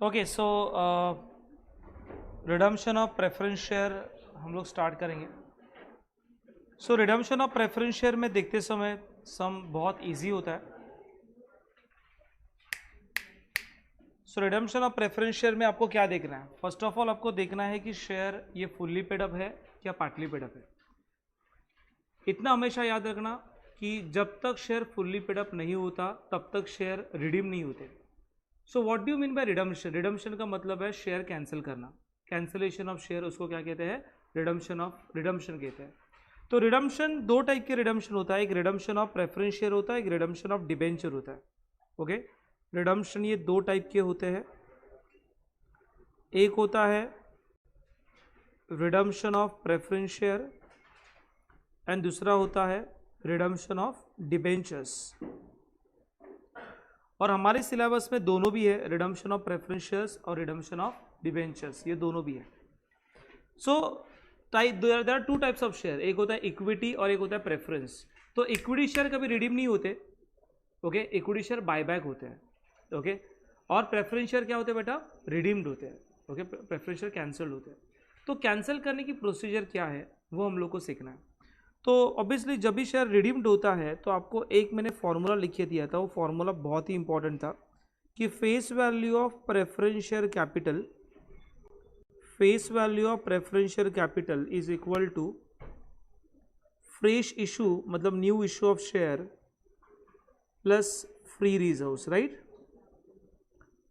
Okay so redemption of preference share हम लोग start करेंगे। सो रिडम्पशन ऑफ प्रेफरेंस शेयर में देखते समय सम बहुत इजी होता है। So redemption of preference share में आपको क्या देखना है? फर्स्ट ऑफ ऑल आपको देखना है कि शेयर ये फुल्ली पेड अप है या पार्टली पेड अप है। इतना हमेशा याद रखना कि जब तक शेयर फुल्ली पेड अप नहीं होता तब तक शेयर रिडीम नहीं होते। So what do you mean by redemption? Redemption का मतलब है शेयर कैंसिल करना। कैंसिलेशन ऑफ शेयर उसको क्या कहते हैं? रिडम्पशन कहते हैं। तो रिडम्पशन दो टाइप के रिडम्पशन होता है, एक रिडम्पशन ऑफ प्रेफरेंस शेयर होता है, एक रिडम्पशन ऑफ डिबेंचर होता है। ओके, रिडम्पशन ये दो टाइप के होते हैं। एक होता है redemption of preference share and दूसरा होता है रिडम्पशन ऑफ डिबेंचर्स। और हमारे सिलेबस में दोनों भी है, रिडम्पशन ऑफ प्रेफरेंस शेयर्स और रिडम्पशन ऑफ डिबेंचर्स, ये दोनों भी है। So there are two types of share, एक होता है इक्विटी और एक होता है प्रेफरेंस। तो इक्विटी शेयर कभी रिडीम नहीं होते, ओके, इक्विटी शेयर बायबैक होते हैं, ओके, और प्रेफरेंस शेयर क्या होते हैं बेटा? रिडीम्ड होते हैं, ओके, प्रेफरेंस शेयर कैंसिल्ड होते हैं। तो कैंसिल करने की प्रोसीजर क्या है वो हम लोग को सीखना है। तो ऑब्वियसली जब भी शेयर रिडीम्ड होता है तो आपको एक मैंने फॉर्मूला लिखे दिया था, वो फॉर्मूला बहुत ही इंपॉर्टेंट था कि face value of preference share capital, face value of preference share capital is equal to fresh issue, मतलब new issue of share plus free reserves, right.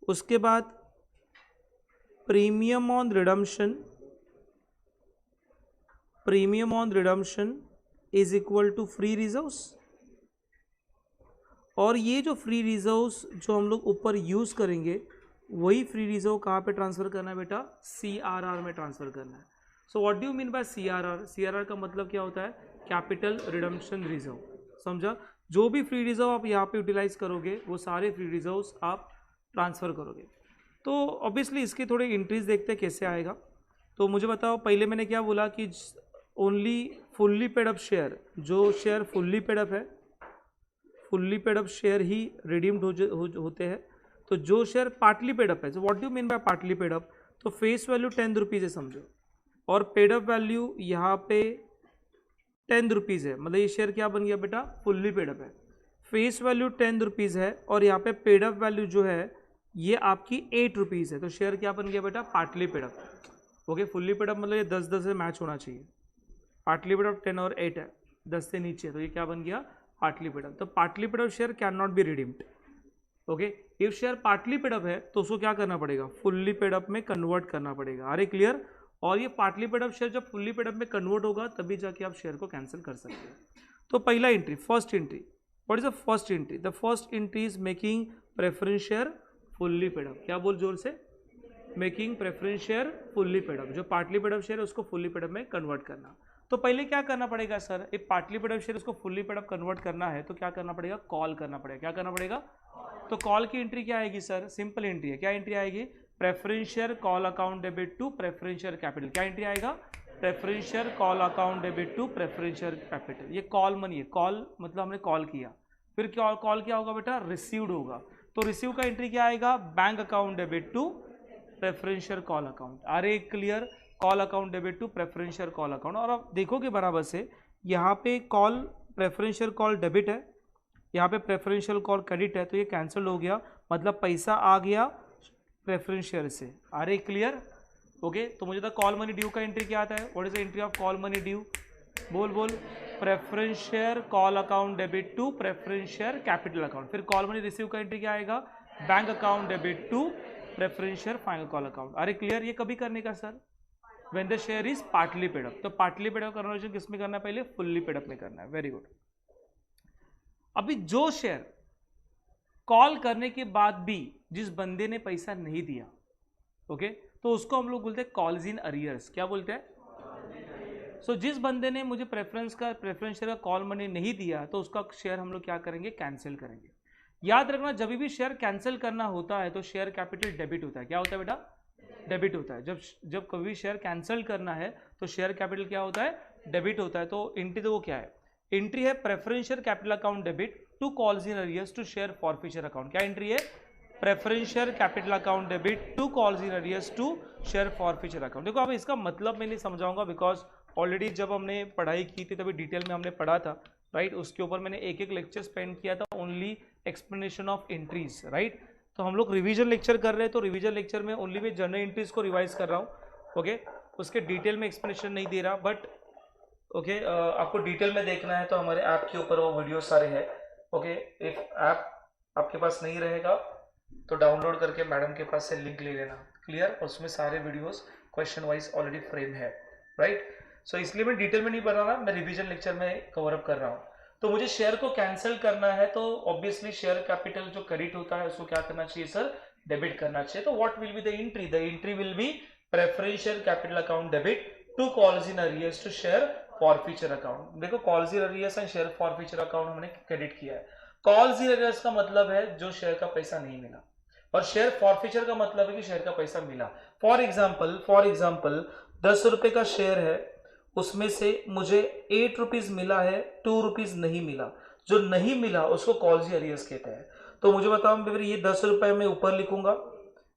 उसके बाद premium on redemption is equal to free reserves. और ये जो free reserves जो हम लोग ऊपर यूज करेंगे वही फ्री रिजर्व कहाँ पे ट्रांसफर करना है बेटा? CRR में ट्रांसफर करना है। So what do you mean by CRR? CRR का मतलब क्या होता है? कैपिटल रिडम्पशन रिजर्व, समझा? जो भी फ्री रिजर्व आप यहाँ पे यूटिलाइज करोगे वो सारे फ्री रिजर्व्स आप ट्रांसफर करोगे। तो ऑब्वियसली इसके थोड़े इंट्रीज देखते हैं कैसे आएगा। तो मुझे बताओ, पहले मैंने क्या बोला कि only fully paid up share, जो शेयर फुल्ली पेड अप है, फुल्ली पेड अप शेयर ही रिडीम्ड होते हैं। तो जो शेयर पार्टली पेड अप है, so what do mean by partly paid up? तो फेस वैल्यू 10 रुपीज़ है समझो, और पेड अप वैल्यू यहाँ पे 10 रुपीज़ है, मतलब ये शेयर क्या बन गया बेटा? फुल्ली पेड अप है। फेस वैल्यू 10 रुपीज़ है और यहाँ पे पेड अप वैल्यू जो है ये आपकी 8 रुपीज़ है, तो शेयर क्या बन गया बेटा? Partly paid up. Okay, fully paid up मतलब ये 10-10 से मैच होना चाहिए। पार्टली पेड अप 10 और 8 है, 10 से नीचे, तो ये क्या बन गया? Partly paid up. तो partly paid up share can not be redeemed. Okay, if share partly paid up है तो उसको क्या करना पड़ेगा? फुल्ली पेड अप में कन्वर्ट करना पड़ेगा। अरे क्लियर? और ये पार्टली पेड अप शेयर जब फुल्ली पेड अप में कन्वर्ट होगा तभी जाके आप शेयर को कैंसिल कर सकते हैं। तो पहला entry, first entry, what is the first entry? The first entry is making preference share fully paid up. क्या बोल जोर से? Making preference share fully paid up. जो पार्टली पेड अप शेयर है उसको फुल्ली पेड अप में convert करना। तो पहले क्या करना पड़ेगा सर? एक पार्टली पेड अप शेयर उसको फुल्ली पेड अप कन्वर्ट करना है तो क्या करना पड़ेगा? कॉल करना पड़ेगा। क्या करना पड़ेगा? तो कॉल की एंट्री क्या आएगी सर? सिंपल एंट्री है। क्या एंट्री आएगी? Preference share call account debit to preference share capital. क्या एंट्री आएगा? Preference share call account debit to preference share capital. ये कॉल मनी है, कॉल मतलब हमने कॉल किया, फिर क्या कॉल क्या होगा बेटा? रिसीव्ड होगा। तो रिसीव का एंट्री क्या आएगा? Bank account debit to preference share call account. अरे clear? Call account debit to preference share call account. और आप देखोगे बराबर से यहाँ पे call preference share call debit है, यहाँ पे प्रेफरेंशियल कॉल क्रेडिट है, तो ये कैंसिल हो गया, मतलब पैसा आ गया प्रेफरेंस शेयर से। अरे क्लियर? ओके, तो मुझे तो कॉल मनी ड्यू का एंट्री क्या आता है? What is the entry of call money due? बोल preference share call account debit to preference share capital account. फिर कॉल मनी रिसीव का एंट्री क्या आएगा? Bank account debit to preference share final call account. अरे clear? ये कभी करने का sir? When the share is partly paid up. तो पार्टली पेड अप कन्वर्जन किस में करना है? पहले फुल्ली पेड अप में करना है। Very good. अभी जो शेयर कॉल करने के बाद भी जिस बंदे ने पैसा नहीं दिया, ओके, तो उसको हम लोग बोलते हैं कॉल्स इन अरियर्स। क्या बोलते हैं? सो जिस बंदे ने मुझे प्रेफरेंस शेयर का कॉल मनी नहीं दिया तो उसका शेयर हम लोग क्या करेंगे? कैंसिल करेंगे। याद रखना, जब भी शेयर कैंसिल करना होता है तो शेयर कैपिटल डेबिट होता है। क्या होता है बेटा? डेबिट होता है। जब कभी शेयर कैंसिल करना है तो शेयर कैपिटल क्या होता है? डेबिट होता है। तो एंट्री तो वो क्या है? एंट्री है preference share capital account debit to calls in arrears to share forfeiture account. क्या एंट्री है? Preference share capital account debit to calls in arrears to share forfeiture account. देखो अब इसका मतलब मैं नहीं समझाऊंगा बिकॉज ऑलरेडी जब हमने पढ़ाई की थी तभी डिटेल में हमने पढ़ा था, राइट। उसके ऊपर मैंने एक एक लेक्चर स्पेंड किया था only explanation of entries, right. तो हम लोग रिवीजन लेक्चर कर रहे हैं, तो रिवीजन लेक्चर में ओनली मैं जनरल एंट्रीज को रिवाइज कर रहा हूँ, ओके। उसके डिटेल में एक्सप्लेनेशन नहीं दे रहा, बट ओके आपको डिटेल में देखना है तो हमारे ऐप के ऊपर वो वीडियो सारे हैं, ओके। इफ ऐप आपके पास नहीं रहेगा तो डाउनलोड करके मैडम के पास से लिंक ले लेना, क्लियर। उसमें सारे videos question wise already frame है, राइट। सो इसलिए मैं डिटेल में नहीं बना रहा, मैं रिवीजन लेक्चर में कवर अप कर रहा हूँ। तो मुझे शेयर को कैंसिल करना है तो ऑब्वियसली शेयर कैपिटल जो क्रेडिट होता है उसको क्या करना चाहिए सर, डेबिट करना चाहिए। तो what will be the entry, the entry will be preference share capital account debit to calls in arrears to share forfeiture account. देखो calls in arrears and share forfeiture account हमने credit किया है। Calls in arrears का मतलब है जो share का पैसा नहीं मिला, और शेयर फॉरफीचर का मतलब है कि शेयर का पैसा मिला। फॉर एग्जाम्पल 10 रुपए का शेयर है, उसमें से मुझे 8 रुपीज मिला है, 2 रुपीज नहीं मिला। जो नहीं मिला उसको कॉल्स इन अरियर्स कहते हैं। तो मुझे बताओ फिर ये 10 रुपए में ऊपर लिखूंगा,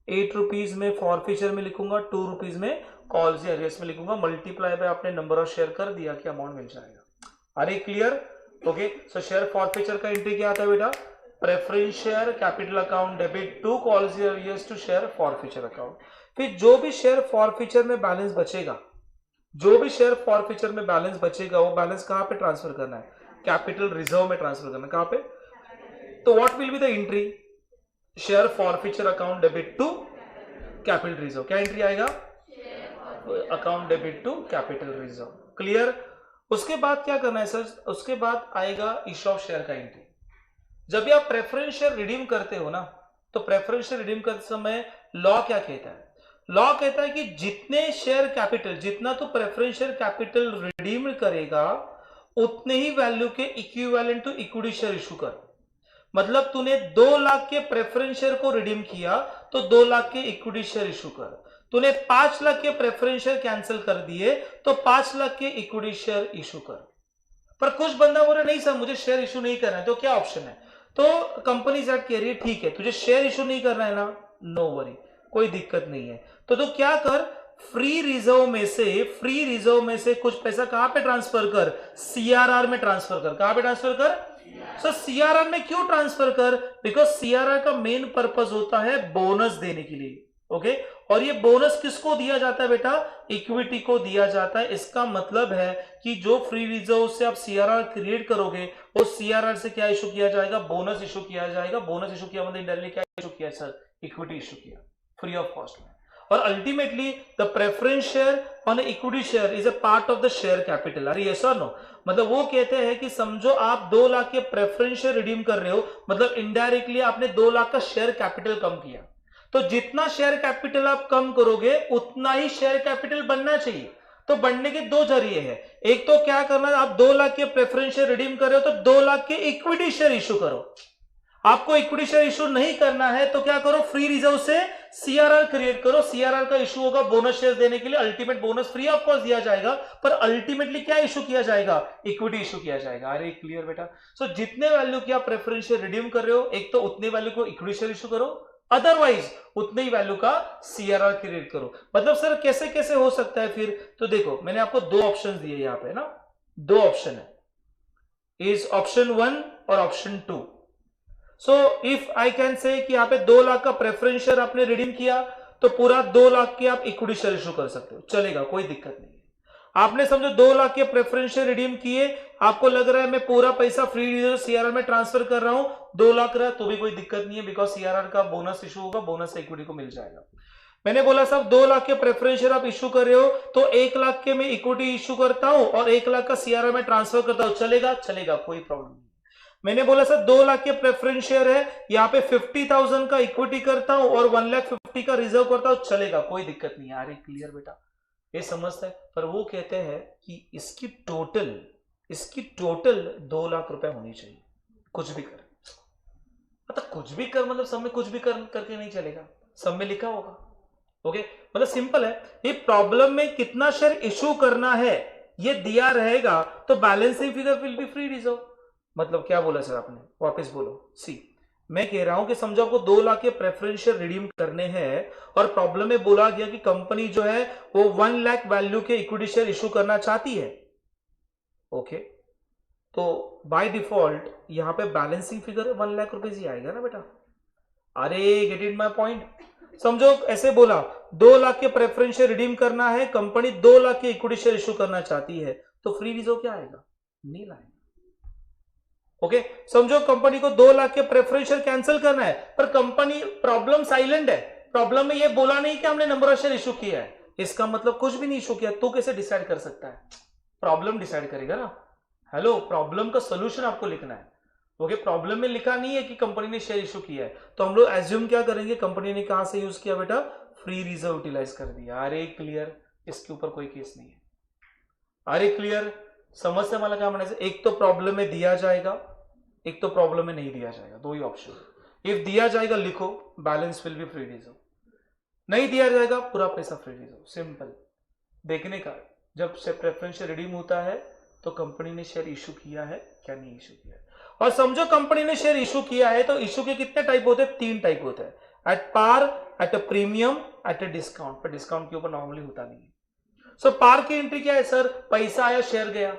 8 रुपीज में फॉरफीचर में लिखूंगा, 2 रुपीज में कॉल्स इन अरियर्स में लिखूंगा, मल्टीप्लाई बाय आपने नंबर ऑफ शेयर कर दिया कि अमाउंट मिल जाएगा। अरे clear, okay. So share forfeiture का एंट्री क्या आता है बेटा, preference share capital account debit to calls in arrears to share forfeiture account. फिर जो भी शेयर फॉरफीचर में बैलेंस बचेगा, जो भी शेयर फॉरफीचर में बैलेंस बचेगा वो बैलेंस कहां पे ट्रांसफर करना है, कैपिटल रिजर्व में ट्रांसफर करना है। कहां पे, तो what will be the entry, share forfeiture account debit to capital reserve. क्या एंट्री आएगा, account debit to capital reserve, clear. उसके बाद क्या करना है सर, उसके बाद आएगा इश्यू ऑफ शेयर का एंट्री। जब भी आप प्रेफरेंस शेयर रिडीम करते हो ना, तो प्रेफरेंस शेयर रिडीम करते समय लॉ क्या कहता है, लॉ कहता है कि जितने शेयर कैपिटल, जितना तो प्रेफरेंस शेयर कैपिटल रिडीम करेगा उतने ही वैल्यू के equivalent to equity share issue कर। मतलब तूने 2 लाख के प्रेफरेंस शेयर को रिडीम किया तो 2 लाख के इक्विटी शेयर इशू कर। तूने 5 लाख के प्रेफरेंस शेयर कैंसिल कर दिए तो 5 लाख के इक्विटी शेयर इशू कर। पर कुछ बंदा बोल रहा नहीं सर मुझे शेयर इशू नहीं करना है, तो क्या ऑप्शन है, तो कंपनीज एक्ट कह रही है ठीक है तुझे शेयर इशू नहीं करना है ना, नो वरी, कोई दिक्कत नहीं है। तो क्या कर, फ्री रिजर्व में से कुछ पैसा कहां पे ट्रांसफर कर, सीआरआर में ट्रांसफर कर। कहां पे ट्रांसफर कर, सर सीआरआर में क्यों ट्रांसफर कर, बिकॉज सीआरआर का मेन पर्पस होता है बोनस देने के लिए, ओके। और ये बोनस किसको दिया जाता है बेटा, इक्विटी को दिया जाता है। इसका मतलब है कि जो फ्री रिजर्व से आप सीआरआर क्रिएट करोगे वो सीआरआर से क्या इशू किया जाएगा, बोनस इशू किया जाएगा। बोनस इशू किया मतलब इंडायरेक्टली क्या इशू किया सर, इक्विटी इशू किया फ्री ऑफ कॉस्ट में। और ultimately the preference share on equity share is a part of the share capital. अरे यस और नो, मतलब वो कहते हैं कि समझो आप 2 लाख के प्रेफरेंस शेयर रिडीम कर रहे हो, मतलब इनडायरेक्टली आपने 2 लाख का शेयर कैपिटल कम किया। तो जितना शेयर कैपिटल आप कम करोगे उतना ही शेयर कैपिटल बनना चाहिए। तो बनने के 2 जरिए हैं, एक तो क्या करना है, आप 2 लाख के प्रेफरेंस शेयर रिडीम कर रहे हो तो 2 लाख के इक्विटी शेयर इशू करो। आपको इक्विटी शेयर इशू नहीं करना है तो क्या करो, फ्री रिजर्व से सीआरआर क्रिएट करो। सीआरआर का इशू होगा बोनस शेयर देने के लिए, ultimate bonus free of cost दिया जाएगा, पर अल्टीमेटली क्या इशू किया जाएगा, इक्विटी इशू किया जाएगा। अरे क्लियर बेटा। सो जितने वैल्यू की आप प्रेफरेंस शेयर रिडीम कर रहे हो, एक तो उतने वैल्यू को इक्विटी शेयर इशू करो, अदरवाइज उतने ही वैल्यू का सीआरआर क्रिएट करो। मतलब सर कैसे कैसे हो सकता है फिर, तो देखो मैंने आपको 2 ऑप्शन दिए यहां पे ना, 2 ऑप्शन है, इज ऑप्शन 1 और option 2। So if I can say कि यहाँ पे 2 लाख का प्रेफरेंस शेयर आपने रिडीम किया तो पूरा 2 लाख के आप इक्विटी शेयर इशू कर सकते हो, चलेगा, कोई दिक्कत नहीं है। आपने समझो 2 लाख के प्रेफरेंस शेयर रिडीम किए, आपको लग रहा है मैं पूरा पैसा फ्री रिजर्व सीआरआर में ट्रांसफर कर रहा हूं, 2 लाख रहा तो भी कोई दिक्कत नहीं है, बिकॉज सीआरआर का बोनस इशू होगा, बोनस इक्विटी को मिल जाएगा। मैंने बोला साहब 2 लाख के प्रेफरेंस शेयर आप इशू कर रहे हो तो 1 लाख के मैं इक्विटी इशू करता हूं और 1 लाख का सीआरआर में ट्रांसफर करता हूं, चलेगा, चलेगा, कोई प्रॉब्लम नहीं। मैंने बोला सर 2 लाख के प्रेफरेंस शेयर है, यहाँ पे 50,000 का इक्विटी करता हूं और 1,50,000 का रिजर्व करता हूं, चलेगा, कोई दिक्कत नहीं। यार क्लियर बेटा, ये समझता है। पर वो कहते हैं कि इसकी टोटल 2 लाख रुपए होनी चाहिए, कुछ भी कर, मतलब कुछ भी कर, मतलब सब में कुछ भी करके नहीं चलेगा, सब में लिखा होगा, ओके। मतलब सिंपल है, ये प्रॉब्लम में कितना शेयर इशू करना है ये दिया रहेगा तो balancing figure will be free reserve. मतलब क्या बोला सर आपने, वापस बोलो। सी मैं कह रहा हूं कि समझो आपको 2 लाख के प्रेफरेंशियल रिडीम करने हैं और प्रॉब्लम में बोला गया कि कंपनी जो है वो 1 लाख वैल्यू के इक्विटी शेयर इशू करना चाहती है। ओके, तो बाय डिफॉल्ट यहां पे बैलेंसिंग फिगर 1 लाख रुपीज ही आएगा ना बेटा। अरे गेट इट माय पॉइंट। समझो ऐसे बोला 2 लाख के प्रेफरेंशियल रिडीम करना है, कंपनी 2 लाख के इक्विटी शेयर इशू करना चाहती है, तो फ्री रिजर्व क्या आएगा? नील आएगा। ओके, समझो कंपनी को 2 लाख के प्रेफरेंशियल कैंसिल करना है, पर कंपनी प्रॉब्लम साइलेंट है, प्रॉब्लम में ये बोला नहीं कि हमने नंबर ऑफ शेयर इशू किया है, इसका मतलब कुछ भी नहीं इशू किया, तो कैसे डिसाइड कर सकता है? प्रॉब्लम डिसाइड करेगा ना। हेलो, प्रॉब्लम का सोल्यूशन आपको लिखना है। ओके, प्रॉब्लम में लिखा नहीं है कि कंपनी ने शेयर इशू किया है, तो हम लोग एज्यूम क्या करेंगे, कंपनी ने कहां से यूज किया बेटा? फ्री रिजर्व यूटिलाइज कर दिया। अरे क्लियर, इसके ऊपर कोई केस नहीं है। अरे क्लियर, समझते मला क्या म्हणायचं? एक तो प्रॉब्लम में दिया जाएगा, एक तो प्रॉब्लम में नहीं दिया जाएगा, दो ही ऑप्शन। इफ दिया जाएगा लिखो balance will be free reserve, नहीं दिया जाएगा पूरा पैसा फ्री रिजर्व। सिंपल। देखने का जब से प्रेफरेंशियल रिडीम होता है तो कंपनी ने शेयर इशू किया है क्या नहीं इशू किया है। और समझो कंपनी ने शेयर इशू किया है, तो इशू के कितने टाइप होते हैं? 3 टाइप होते हैं, at par, at a premium, at a discount. पर डिस्काउंट के ऊपर नॉर्मली होता नहीं है। सो पार की एंट्री क्या है सर? पैसा आया, शेयर गया,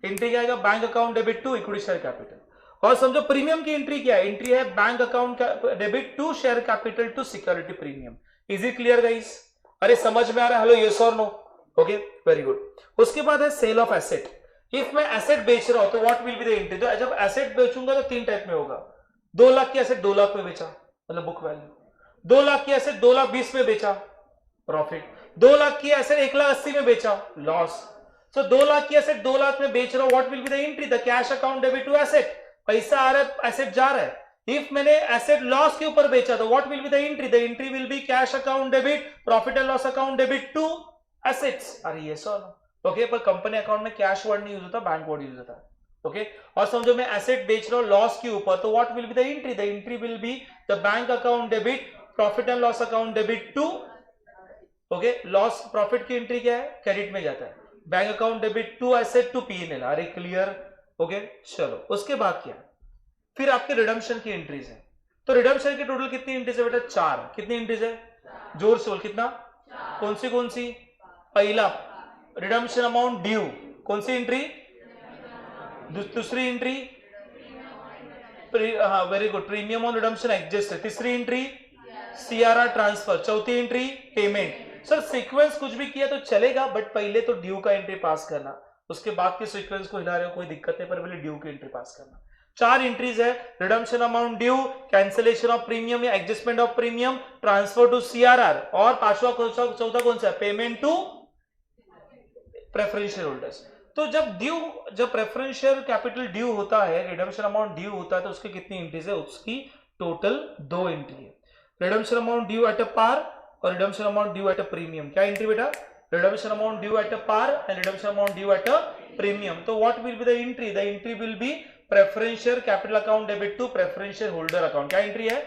एंट्री क्या आएगा? Bank account debit to equity share capital. और समझो प्रीमियम की एंट्री क्या है? एंट्री है bank account debit to share capital to security premium. Is it clear guys? अरे समझ में आ रहा है? हेलो, यस और नो? Okay, very good. उसके बाद है सेल ऑफ एसेट। इफ मैं एसेट बेच रहा हूं तो what will be the entry? तो जब एसेट बेचूंगा तो 3 टाइप में होगा। 2 लाख की एसेट 2 लाख में बेचा, मतलब बुक वैल्यू। 2 लाख की एसेट 2 लाख 20 में बेचा, प्रॉफिट। 2 लाख की एसेट 1 लाख 80 में बेचा, लॉस। सो 2 लाख की एसेट 2 लाख में बेच रहा हूं, what will be the entry? The cash account debit to asset. पैसा आ रहा है, एसेट जा रहा है। इफ मैंने एसेट लॉस के ऊपर बेचा तो what will be the entry? The entry will be cash account debit profit and loss account debit to assets. अरे ये सो ओके, पर कंपनी अकाउंट में कैश वर्ड नहीं यूज होता, बैंक वर्ड यूज होता है। ओके, और समझो मैं एसेट बेच रहा हूं लॉस के ऊपर, तो what will be the entry? The entry will be the bank account debit profit and loss account debit to. Okay, loss profit की एंट्री क्या है? क्रेडिट में जाता है, bank account debit to asset to PNL. अरे clear? Okay, चलो उसके बाद क्या? फिर आपके रिडम्पशन की एंट्रीज है। तो रिडम्पशन की टोटल कितनी एंट्रीज है बेटा? 4। कितनी एंट्रीज है? जोर से बोल, कितना? कौन सी? पहला रिडम्पशन अमाउंट ड्यू, कौन सी एंट्री? दूसरी एंट्री हाँ very good, premium on redemption adjust. तीसरी एंट्री सीआरआर ट्रांसफर। चौथी एंट्री पेमेंट। सर सीक्वेंस कुछ भी किया तो चलेगा, बट पहले तो ड्यू का एंट्री पास करना, उसके बाद के सीक्वेंस को हिला रहे हो कोई दिक्कत नहीं, पर पहले ड्यू की एंट्री पास करना। 4 एंट्रीज है, redemption amount due, cancellation of premium या adjustment of premium, transfer to CRR, और पांचवा चौथा कौन सा? Payment to preferential holders. तो जब प्रेफरेंशियल कैपिटल ड्यू होता है, रिडम्पशन अमाउंट ड्यू होता है, तो उसकी कितनी एंट्रीज है? उसकी टोटल 2 एंट्री है, redemption amount due at a par और redemption amount due at a premium. क्या एंट्री बेटा? Redemption amount due at a par and redemption amount due at a premium. तो what will be the entry? The entry will be preferential capital account debit to preferential holder account. क्या entry है?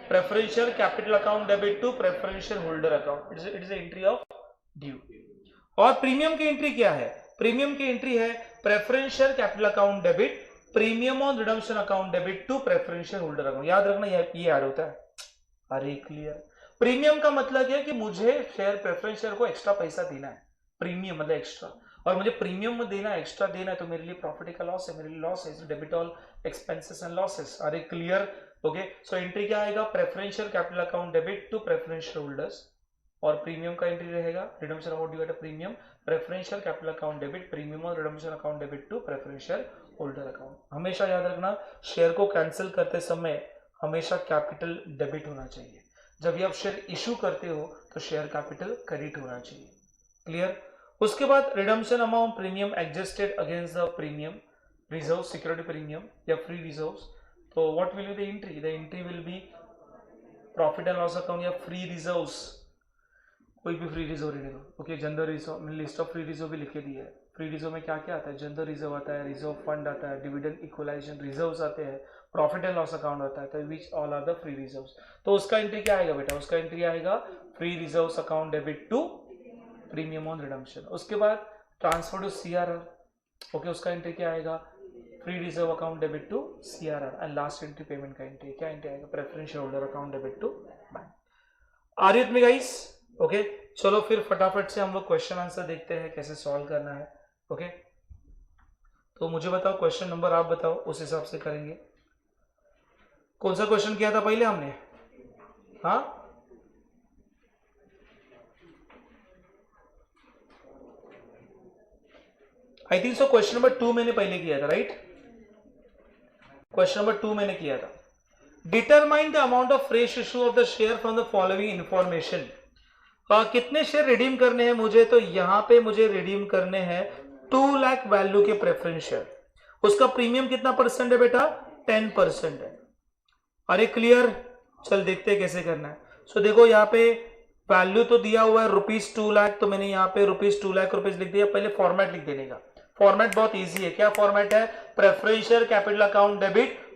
Preferential capital account debit to preferential holder account. It is entry of due. और premium की entry क्या है? Premium की entry है preferential capital account debit premium on redemption account debit to preferential holder account. याद रखना ये ऐड होता है। अरे क्लियर? प्रीमियम का मतलब है कि मुझे शेयर प्रेफरेंस शेयर को एक्स्ट्रा पैसा देना है, प्रीमियम मतलब एक्स्ट्रा, और मुझे प्रीमियम में देना है, एक्स्ट्रा देना है, तो मेरे लिए प्रॉफिट का लॉस है, मेरे लिए लॉस है, debit all expenses and losses. अरे क्लियर? ओके, सो एंट्री क्या आएगा? Preferential capital account debit to preferential holders, और प्रीमियम का एंट्री रहेगा redemption amount due at a premium, preferential capital account debit premium और redemption account debit to preferential holder account. हमेशा याद रखना, share को कैंसिल करते समय हमेशा कैपिटल डेबिट होना चाहिए, जब भी आप शेयर इशू करते हो तो शेयर कैपिटल क्रेडिट होना चाहिए। क्लियर? उसके बाद redemption amount premium adjusted against the premium reserve security premium या फ्री रिजर्व्स। तो what will be the entry? The entry will B profit and loss account या फ्री रिजर्व्स, कोई भी free reserve ले लो। ओके, जनरल रिजर्व, मैंने list of free reserve भी लिखे दी है। फ्री रिजर्व में क्या क्या आता है? जनरल रिजर्व आता है, रिजर्व फंड आता है, डिविडेंड इक्वलाइजेशन रिजर्व्स आते हैं, प्रॉफिट एंड लॉस अकाउंट आता है, तो which all are the free reserves. तो उसका एंट्री क्या आएगा बेटा? उसका एंट्री आएगा free reserves account debit to premium on redemption. उसके बाद ट्रांसफर टू सीआरआर। ओके, उसका एंट्री क्या आएगा? Free reserve account debit to CRR and last entry payment का एंट्री क्या एंट्री आएगा, preference share holder account debit to bank. Are you with me guys? Okay, चलो फिर फटाफट से हम लोग क्वेश्चन आंसर देखते हैं कैसे सॉल्व करना है। ओके, तो मुझे बताओ क्वेश्चन नंबर, आप बताओ, उस हिसाब से करेंगे। कौन सा क्वेश्चन किया था पहले हमने? हाँ, I think so question number 2 मैंने पहले किया था, राइट? क्वेश्चन नंबर 2 मैंने किया था। Determine the amount of fresh issue of the share from the following information. कितने शेयर रिडीम करने हैं मुझे? तो यहां पे मुझे रिडीम करने हैं 2 लाख वैल्यू के प्रेफरेंस शेयर। उसका प्रीमियम कितना परसेंट है बेटा? 10% है। अरे क्लियर? चल देखते हैं कैसे करना है। सो देखो यहाँ पे वैल्यू तो दिया हुआ है ₹2 लाख, तो मैंने यहाँ पे ₹2 लाख लिख दिया। पहले फॉर्मेट लिख देने का। फॉर्मेट बहुत इजी है। क्या फॉर्मेट है? Preferential capital account debit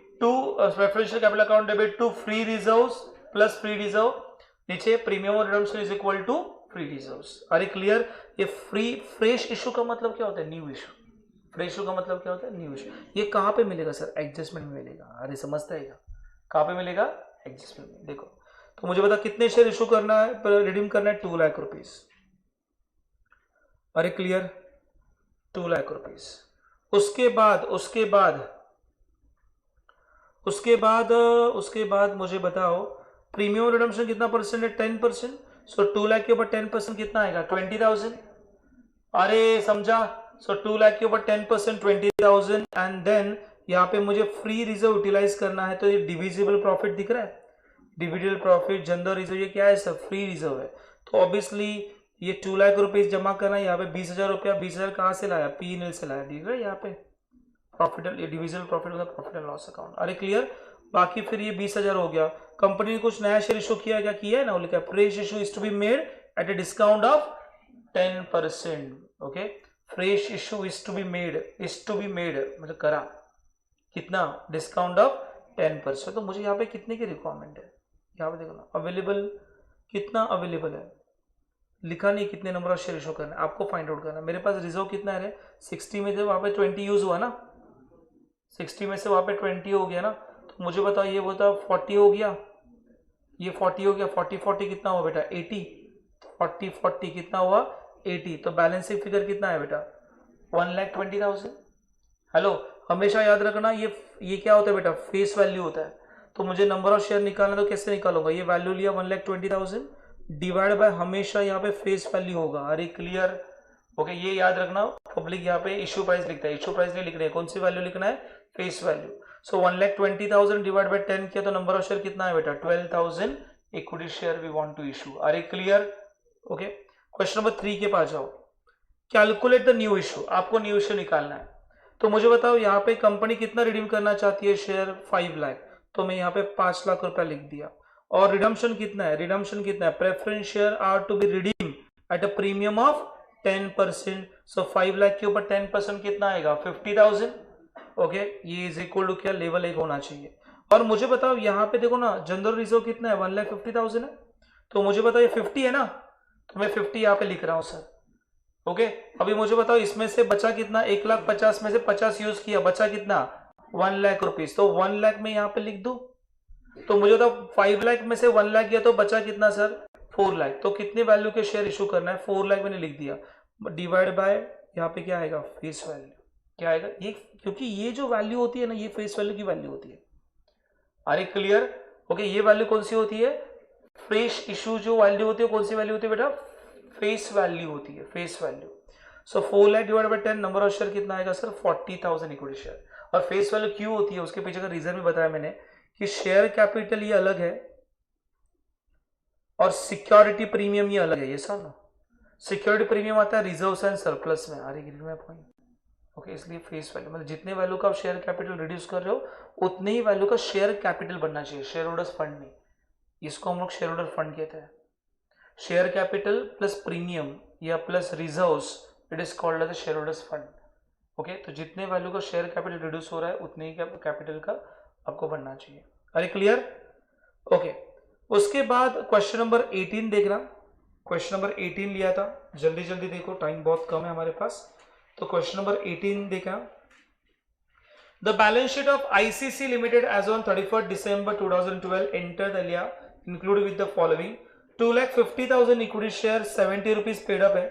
to free reserves plus free reserve, नीचे प्रीमियम और redemption is equal to free reserves. अरे क्लियर? ये फ्रेश इशू का मतलब क्या होता है? New issue. फ्रेश इशू का मतलब क्या होता है? New issue. ये कहां पे मिलेगा सर? एडजस्टमेंट में मिलेगा। अरे समझता है? कहां पे मिलेगा? एडजस्टमेंट में। देखो तो मुझे बता कितने शेयर इशू करना है, रिडीम करना है? 2 लाख रुपीस। अरे क्लियर? 2 लाख रुपीस। उसके बाद मुझे बताओ प्रीमियम रिडम्पशन कितना परसेंट है? 10%। सो 2 लाख के ऊपर 10% कितना आएगा? 20,000। अरे समझा? सो 2 लाख के ऊपर 10% 20,000 एंड देन यहाँ पे मुझे फ्री रिजर्व यूटिलाइज करना है। तो ये डिविजिबल प्रॉफिट दिख रहा है, डिविजिबल प्रॉफिट, जनरल रिजर्व, ये क्या है सर? फ्री रिजर्व है। तो ऑब्वियसली ये 2 लाख रुपीस जमा करना है। यहाँ पे 20,000 रुपया, 20,000 कहाँ से लाया? P&L से लाया। दिख रहा है यहाँ पे प्रॉफिट, डिविजिबल प्रॉफिट मतलब प्रॉफिट एंड लॉस अकाउंट। अरे क्लियर? बाकी फिर ये 20,000 हो गया। कंपनी ने कुछ नया शेयर इशू किया, क्या किया है ना? लिखा fresh issue is to be made at a discount of 10%। Okay, fresh issue is to be made मतलब करा कितना? Discount of 10%। तो मुझे यहाँ पे कितने की रिक्वायरमेंट है? यहाँ पे देखो ना, अवेलेबल कितना अवेलेबल है, लिखा नहीं कितने नंबर ऑफ शेयर इशू करना है, आपको फाइंड आउट करना है। मेरे पास रिजर्व कितना है? 60 में से वहां पे 20 यूज हुआ ना, 60 में से वहां पे 20 हो गया ना। तो मुझे बताओ, ये बताओ 40 हो गया, ये 40 हो गया, 40 कितना हुआ बेटा? 80। 40 कितना हुआ? 80। तो बैलेंसिंग फिगर कितना है बेटा? 1,20,000। हेलो, हमेशा याद रखना ये क्या होता है बेटा? फेस वैल्यू होता है। तो मुझे नंबर ऑफ शेयर निकालना, तो कैसे निकालूंगा? ये वैल्यू लिया 1,20,000 डिवाइड बाय हमेशा यहाँ पे फेस वैल्यू होगा। अरे क्लियर? ओके, ये याद रखना। पब्लिक यहाँ पे इशू प्राइस लिखता है, इशू प्राइस नहीं लिखना है। कौन सी वैल्यू लिखना है? Face value. So 1,20,000 divide by 10 किया तो नंबर ऑफ शेयर कितना है बेटा? 12,000 equity share we want to issue. अरे क्लियर? ओके, क्वेश्चन नंबर 3 के पास जाओ। Calculate the new issue. आपको न्यू इशू निकालना है। तो मुझे बताओ यहाँ पे कंपनी कितना रिडीम करना चाहती है शेयर? 5 लाख। तो मैं यहाँ पे 5 लाख रुपया लिख दिया। और रिडम्पशन कितना है? रिडम्पशन कितना है? Preference share are to be redeem at a premium of 10%। So 5 lakh के ऊपर 10% कितना आएगा? 50,000। ओके, ये इज इक्वल टू क्या? लेवल 1 होना चाहिए। और मुझे बताओ यहाँ पे देखो ना, जनरल रिजर्व कितना है? 1,50,000 है। तो मुझे बताओ ये 50 है ना, तो मैं 50 यहाँ पे लिख रहा हूँ सर। ओके, अभी मुझे बताओ इसमें से बचा कितना? 1,50,000 में से 50 यूज किया, बचा कितना? 1 लाख रुपीज। तो 1 लाख में यहाँ पे लिख दो। तो मुझे तो 5 लाख में से 1 लाख गया, तो बचा कितना सर? 4 लाख। तो कितने वैल्यू के शेयर इशू करना है? 4 लाख मैंने लिख दिया, डिवाइड बाय यहाँ पे क्या आएगा? Face value. क्या आएगा? ये क्योंकि ये जो वैल्यू होती है ना, ये फेस वैल्यू की वैल्यू होती है। अरे क्लियर? ओके, ये वैल्यू कौन सी होती है? फ्रेश इशू जो वैल्यू होती है, कौन सी वैल्यू होती है बेटा? फेस वैल्यू होती है, face value. So 4 lakh divide bye 10, number of share कितना आएगा सर? 40,000 equity share. और फेस वैल्यू क्यों होती है, उसके पीछे का रीजन भी बताया मैंने कि शेयर कैपिटल ये अलग है और सिक्योरिटी प्रीमियम ये अलग है। ये सब सिक्योरिटी प्रीमियम आता है रिजर्व्स एंड सरप्लस में। अरे गिर में पॉइंट। ओके, इसलिए फेस वैल्यू मतलब जितने वैल्यू का आप शेयर कैपिटल रिड्यूस कर रहे हो उतने ही वैल्यू का शेयर कैपिटल बनना चाहिए, शेयर होल्डर्स फंड नहीं। इसको हम लोग शेयर होल्डर फंड कहते हैं। शेयर कैपिटल प्लस प्रीमियम या plus reserves, it is called as share holders fund. Okay, तो जितने वैल्यू का शेयर कैपिटल रिड्यूस हो रहा है उतने ही कैपिटल का आपको बनना चाहिए। अरे क्लियर? ओके, उसके बाद क्वेश्चन नंबर 18 देखना। क्वेश्चन नंबर 18 लिया था, जल्दी जल्दी देखो, टाइम बहुत कम है हमारे पास। तो क्वेश्चन नंबर 18 देखा, The balance sheet of ICC Limited as on 31st December 2012 entered earlier included with the following: 2,50,000 equity shares, 70 rupees paid up है.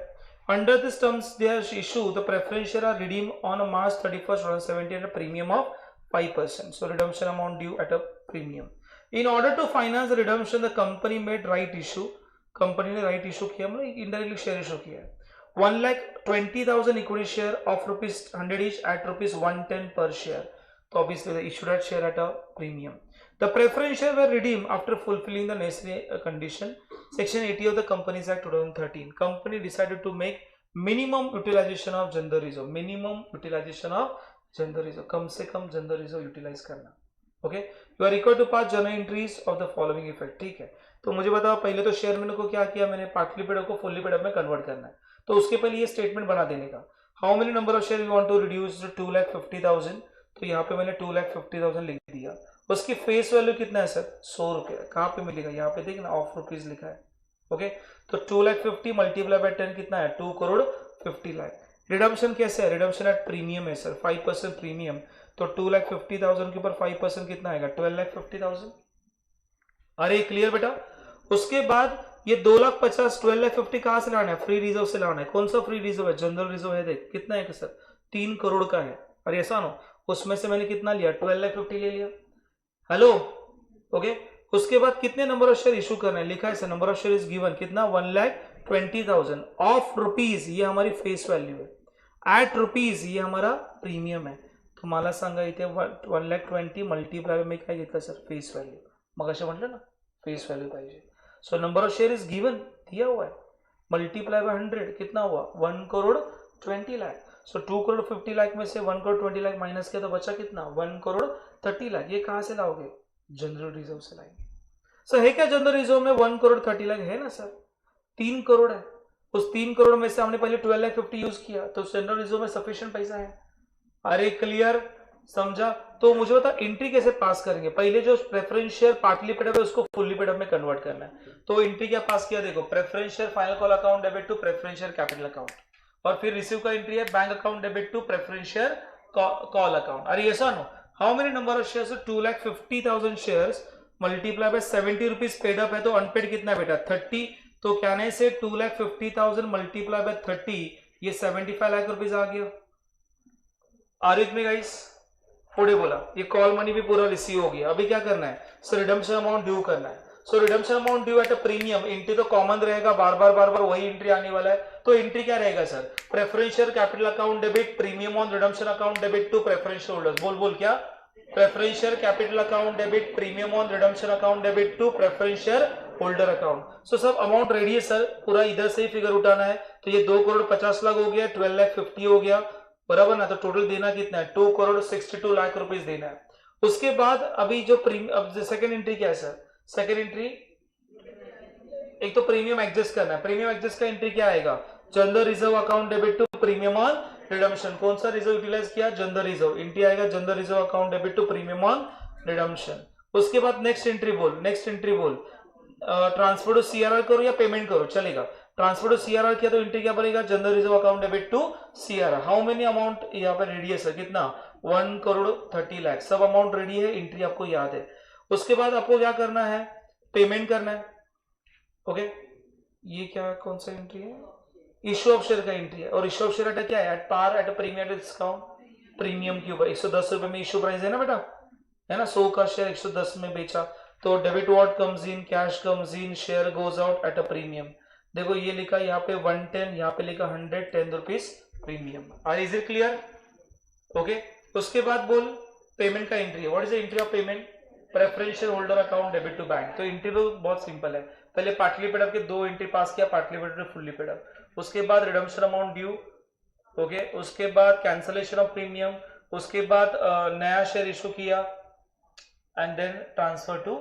Under this terms they are issue the preference share are redeemed on March 31st 2017 at a premium of 5%. So redemption amount due at a premium. In order to finance the redemption, the company made right issue. Company ने right issue किया, मतलब indirectly share issue किया है. 1,20,000 equity share of ₹100 each at ₹110 per share. तो obviously the issued at share at a premium. The preference share were redeemed after fulfilling the necessary condition. Section 80 of the Companies Act 2013. Company decided to make minimum utilization of general reserve. Minimum utilization of general reserve, कम से कम general reserve utilise करना. Okay, you are required to pass journal entries of the following effect. ठीक है, तो मुझे बताओ पहले तो शेयर मैंने को क्या किया, मैंने पार्टली पेड को फुल्ली पेड में कन्वर्ट करना है. तो उसके पहले ये स्टेटमेंट बना देने का. How many number of share you want to reduce? 2,50,000. तो यहाँ पे मैंने 2,50,000 लिख दिया. उसकी फेस वैल्यू कितना है सर? 100 रुपये. कहाँ पे मिलेगा? यहाँ पे देखना ऑफ रुपीज लिखा है. ओके, तो 2,50,000 मल्टीप्लाई बाय 10 कितना है? 2,50,00,000. रिडम्पशन कैसे है? रिडम्पशन एट प्रीमियम है सर, 5% प्रीमियम. तो 2,50,000 के ऊपर 5% कितना आएगा? 12,50,000. अरे क्लियर बेटा. उसके बाद ये 2,50,000 12,50,000 कहां से लाना है? फ्री रिजर्व से लाना है. कौन सा फ्री रिजर्व है? जनरल रिजर्व है. देख कितना है सर? 3 करोड़ का है. अरे ऐसा ना, उसमें से मैंने कितना लिया? 12,50,000 ले लिया. Hello, okay. उसके बाद कितने नंबर ऑफ शेयर इशू करना है? लिखा है sir, number of share is given. कितना? 1,20,000 ऑफ रुपीज. ये हमारी फेस वैल्यू है. एट रुपीज ये हमारा प्रीमियम है. तो मला सांगा इथे 1,20,000 मल्टीप्लाय में काय घेतलं सर? Face value. मग असे म्हटलं ना, फेस व्हॅल्यू पाहिजे. So number of share is given, दिया हुआ है. मल्टीप्लाई बाय 100 कितना हुआ? 1,20,00,000. सो 2,50,00,000 में से 1,20,00,000 माइनस किया तो बचा कितना? 1,30,00,000. ये कहां से लाओगे? जनरल रिजर्व से लाएंगे. सर है क्या जनरल रिजर्व में? 1,30,00,000 है ना सर? 3 करोड़ है. उस 3 करोड़ में से हमने पहले 12,50,000 यूज किया, तो जनरल रिजर्व में सफिशिएंट पैसा है. अरे क्लियर, समझा? तो मुझे बता एंट्री कैसे पास करेंगे. पहले जो प्रेफरेंस शेयर पार्टली पेड है उसको फुल्ली पेड में कन्वर्ट करना है. तो एंट्री क्या पास किया? देखो, preference share final call account debit to preference share capital account. और फिर रिसीव का एंट्री है bank account debit to preference share call account. अरे ऐसा no, how many number of shares? 2,50,000 shares multiply by 70 rupees paid up है. तो unpaid कितना है बेटा? 30. तो कहने से 2,50,000 मल्टीप्लाई बाय 30, ये 75 लाख रुपीज आ गया. आरिफ में गाइस पुढे बोला, ये कॉल मनी भी पूरा रिसीव हो गया. अभी क्या करना है? सो रिडम्पशन अमाउंट ड्यू करना है. So redemption amount due at a premium. Entry तो कॉमन रहेगा, बार बार वही एंट्री आने वाला है. तो एंट्री क्या रहेगा sir? Preference share capital account debit premium on redemption account debit to preference holders. बोल क्या? Preference share capital account debit premium on redemption account debit to preference share holder account. So सब amount ready है sir, पूरा इधर से ही figure उठाना है. तो ये 2,50,00,000 हो गया, 12,50,000 हो गया, बराबर ना. तो टोटल देना कितना है? 2,62,00,000 रुपीज देना है. उसके बाद अभी जो अब सेकंड एंट्री क्या है सर? सेकंड एंट्री एक तो प्रीमियम एडजस्ट करना है. प्रीमियम एडजस्ट का एंट्री क्या आएगा? General reserve account debit to premium on redemption. कौन सा रिजर्व यूटिलाइज किया? General reserve. एंट्री आएगा general reserve account debit to premium on redemption. उसके बाद नेक्स्ट एंट्री बोल. ट्रांसफर टू सीआरआर करो या पेमेंट करो, चलेगा. ट्रांसफर टू सीआरआर किया तो एंट्री क्या बनेगा? General reserve account debit to CRR. How many amount यहाँ पे रेडी है सर? कितना? 1,30,00,000. सब अमाउंट रेडी है, एंट्री आपको याद है. उसके बाद आपको क्या करना है? पेमेंट करना है. ओके, ये क्या कौन सा एंट्री है? इश्यू ऑफ शेयर का एंट्री है. और इश्यू ऑफ शेयर एट क्या है? At par, at premium, at discount. Premium के ऊपर 110 रुपए में इश्यू प्राइस है ना बेटा, है ना. 100 का शेयर 110 में बेचा. तो debit what comes in, cash comes in, share goes out at a premium. देखो ये लिखा यहाँ पे 110, यहाँ पे लिखा 110 rupees premium. Are is it clear? Okay. उसके बाद बोल पेमेंट का एंट्री है. What is the entry of payment? Preference share holder account debit to bank. तो एंट्री तो बहुत सिंपल है. पहले पार्टली पेड अप के 2 एंट्री पास किया, partly paid up fully paid up. उसके बाद रिडम्पशन अमाउंट ड्यू. ओके. उसके बाद कैंसलेशन ऑफ प्रीमियम. उसके बाद नया शेयर इशू किया and then transfer to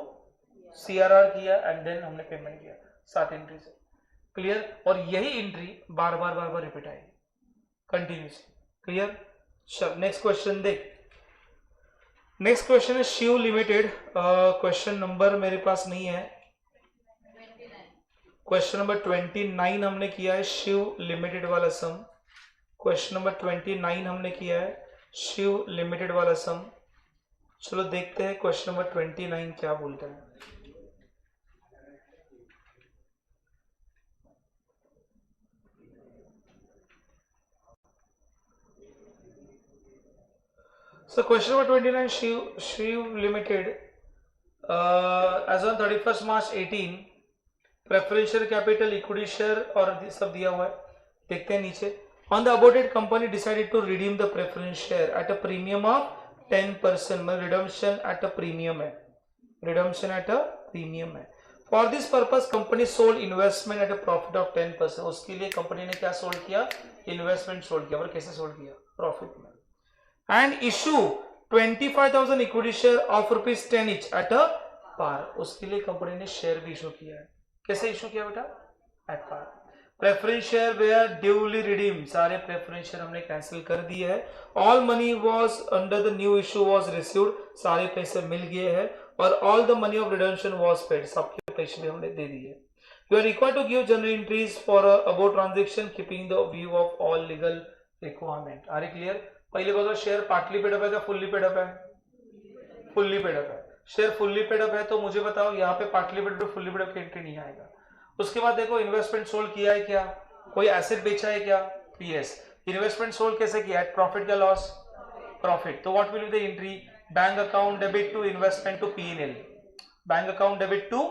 CRR किया एंड देन हमने पेमेंट किया. 7 एंट्री से क्लियर. और यही एंट्री बार बार रिपीट आएगी कंटिन्यूसली. क्लियर. चल नेक्स्ट क्वेश्चन देख. नेक्स्ट क्वेश्चन है शिव लिमिटेड. क्वेश्चन नंबर मेरे पास नहीं है. क्वेश्चन नंबर 29 हमने किया है शिव लिमिटेड वाला सम. क्वेश्चन नंबर 29 हमने किया है. शिव लिमिटेड वाला सम। चलो देखते हैं क्वेश्चन नंबर 29 क्या बोलता है। So question number 29, Shiv Limited, as on 31st March 18, preferential capital, equity share और सब दिया हुआ है। देखते हैं नीचे। On the above date, company decided to redeem the preference share at a premium of 10%. मतलब redemption at a premium है। Redemption at a premium है। For this purpose, company sold investment at a profit of 10%. उसके लिए company ने क्या sold किया? Investment sold किया। और कैसे सोल्ड किया? प्रॉफिट में। And issue 25,000 equity share of rupees 10 each at a par. उसके लिए कंपनी ने शेयर भी इशू किया है। कैसे इशू किया बेटा? At par. Preference share were duly redeem, सारे प्रेफरेंस शेयर हमने कैंसिल कर दिए है। All money was under the new issue was received, सारे पैसे मिल गए हैं। और all the money of redemption was paid, सबके पैसे भी हमने दे दिए। You are required to give journal entries for about transaction keeping the view of all legal requirement. Are it clear? पहले बताओ, शेयर पार्टली पेड अप है क्या फुल्ली पेड अप है? फुल्ली पेड अप है। शेयर फुल्ली पेड अप है तो मुझे बताओ यहाँ पे partly paid up fully paid up की एंट्री नहीं आएगा। उसके बाद देखो इन्वेस्टमेंट सोल्ड किया है क्या? कोई एसेट बेचा है क्या? यस। इन्वेस्टमेंट सोल्ड कैसे किया? एट प्रॉफिट का लॉस? प्रॉफिट। तो what will be the entry? Bank account debit to investment to PNL. Bank account debit to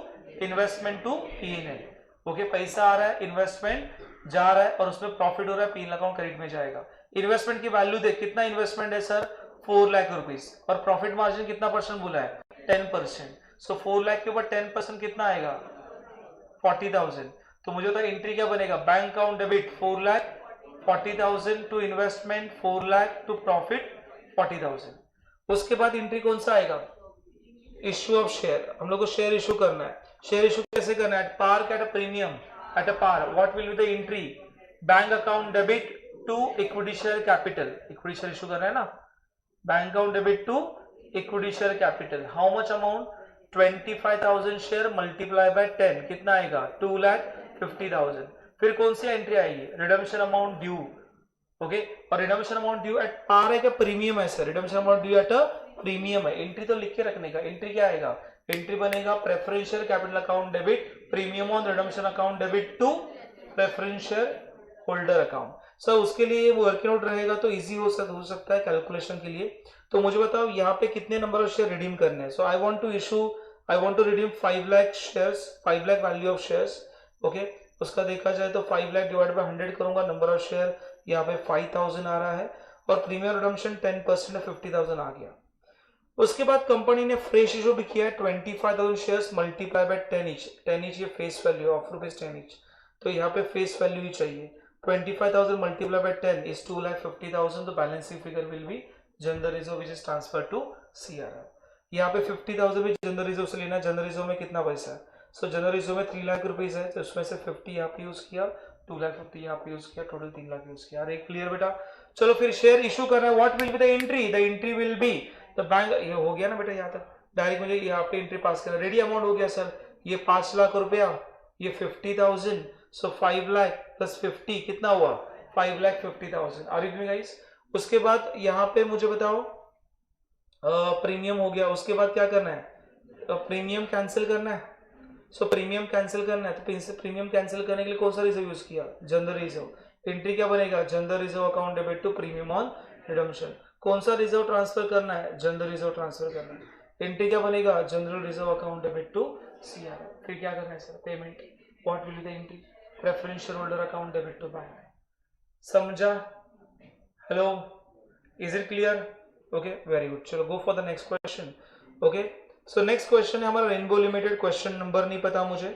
investment to PNL. Okay, पैसा आ रहा है, इन्वेस्टमेंट जा रहा है और उसमें प्रॉफिट हो रहा है, पीएनएल अकाउंट क्रेडिट में जाएगा। इन्वेस्टमेंट की वैल्यू देख, कितना इन्वेस्टमेंट है सर? 4 लाख रुपीस। और प्रॉफिट मार्जिन कितना परसेंट बोला है? 10%। सो 4 लाख के ऊपर 10% कितना आएगा? 40,000। तो मुझे बताओ एंट्री क्या बनेगा? Bank account debit 4 lakh, 40,000 to investment 4 lakh to profit 40,000। उसके बाद एंट्री कौन सा आएगा? Issue of share. हम लोग को शेयर इशू करना है। शेयर इशू कैसे करना है? At par, at a premium, at a par. What will be the entry? Bank account debit to equity share capital. Equity share issue कर रहे हैं ना? Bank account debit to equity share capital. How much amount? 25,000 share multiply by 10 कितना आएगा? 2,50,000। फिर कौन सी entry आएगी? Redemption amount due. ओके, और redemption amount due at par है क्या प्रीमियम है sir? Redemption amount due at a premium है। एंट्री तो लिख के रखने का। एंट्री क्या आएगा? एंट्री बनेगा preferential capital account debit premium on redemption account debit to preferential holder account. Sir उसके लिए वो वर्किंग आउट रहेगा तो इजी हो सकता है कैलकुलेशन के लिए। तो मुझे बताओ यहाँ पे कितने नंबर ऑफ शेयर रिडीम करने हैं। So I want to redeem 5 lakh shares, 5 lakh value of shares. Okay, उसका देखा जाए तो 5 लाख डिवाइड बाय 100 करूंगा, नंबर ऑफ शेयर यहाँ पे 5,000 आ रहा है और प्रीमियम रिडम्पशन 10% है, 50,000 आ गया। उसके बाद कंपनी ने फ्रेश इशू भी किया है 25,000 shares multiply by 10 each. 10 each ये face value of rupees 10 each, तो यहाँ पे फेस वैल्यू ही चाहिए। 25,000 multiplied by 10 is 2,50,000. The balancing figure will be general reserve which is transferred to CRR. यहाँ पे 50,000 भी जनरल रिजर्व से लेना है। जनरल रिजर्व में कितना पैसा है? सो जनरल रिजर्व में 3 लाख रुपीज है, तो उसमें से 50 यहाँ पे यूज किया, 2,50,000 यहाँ पे यूज किया, टोटल 3 लाख यूज किया। अरे क्लियर बेटा? चलो फिर शेयर इशू करना है। What will be the entry? The entry will be the bank. ये हो गया ना बेटा? यहाँ तक डायरेक्ट मुझे यहाँ पे एंट्री पास करना। रेडी अमाउंट हो गया सर, ये 5 लाख रुपया, ये 50,000, सो 5 लाख प्लस 50 कितना हुआ? 5,50,000। Are you guys? उसके बाद यहाँ पे मुझे बताओ प्रीमियम हो गया। उसके बाद क्या करना है? प्रीमियम कैंसिल करना है। सो प्रीमियम कैंसिल करना है, तो प्रीमियम कैंसिल करने के लिए कौन सा रिजर्व यूज किया? General reserve. एंट्री क्या बनेगा? General reserve account debit to premium on redemption. कौन सा रिजर्व ट्रांसफर करना है? जनरल रिजर्व ट्रांसफर करना है। एंट्री क्या बनेगा? General reserve account debit to CRR। फिर क्या करना है sir? Payment. What will be the entry? Preferential holder account debit to bank. समझा? Hello, is it clear? Okay, very good. चलो go for the next question. Okay, so next question है हमारा rainbow limited. Question number नहीं पता मुझे,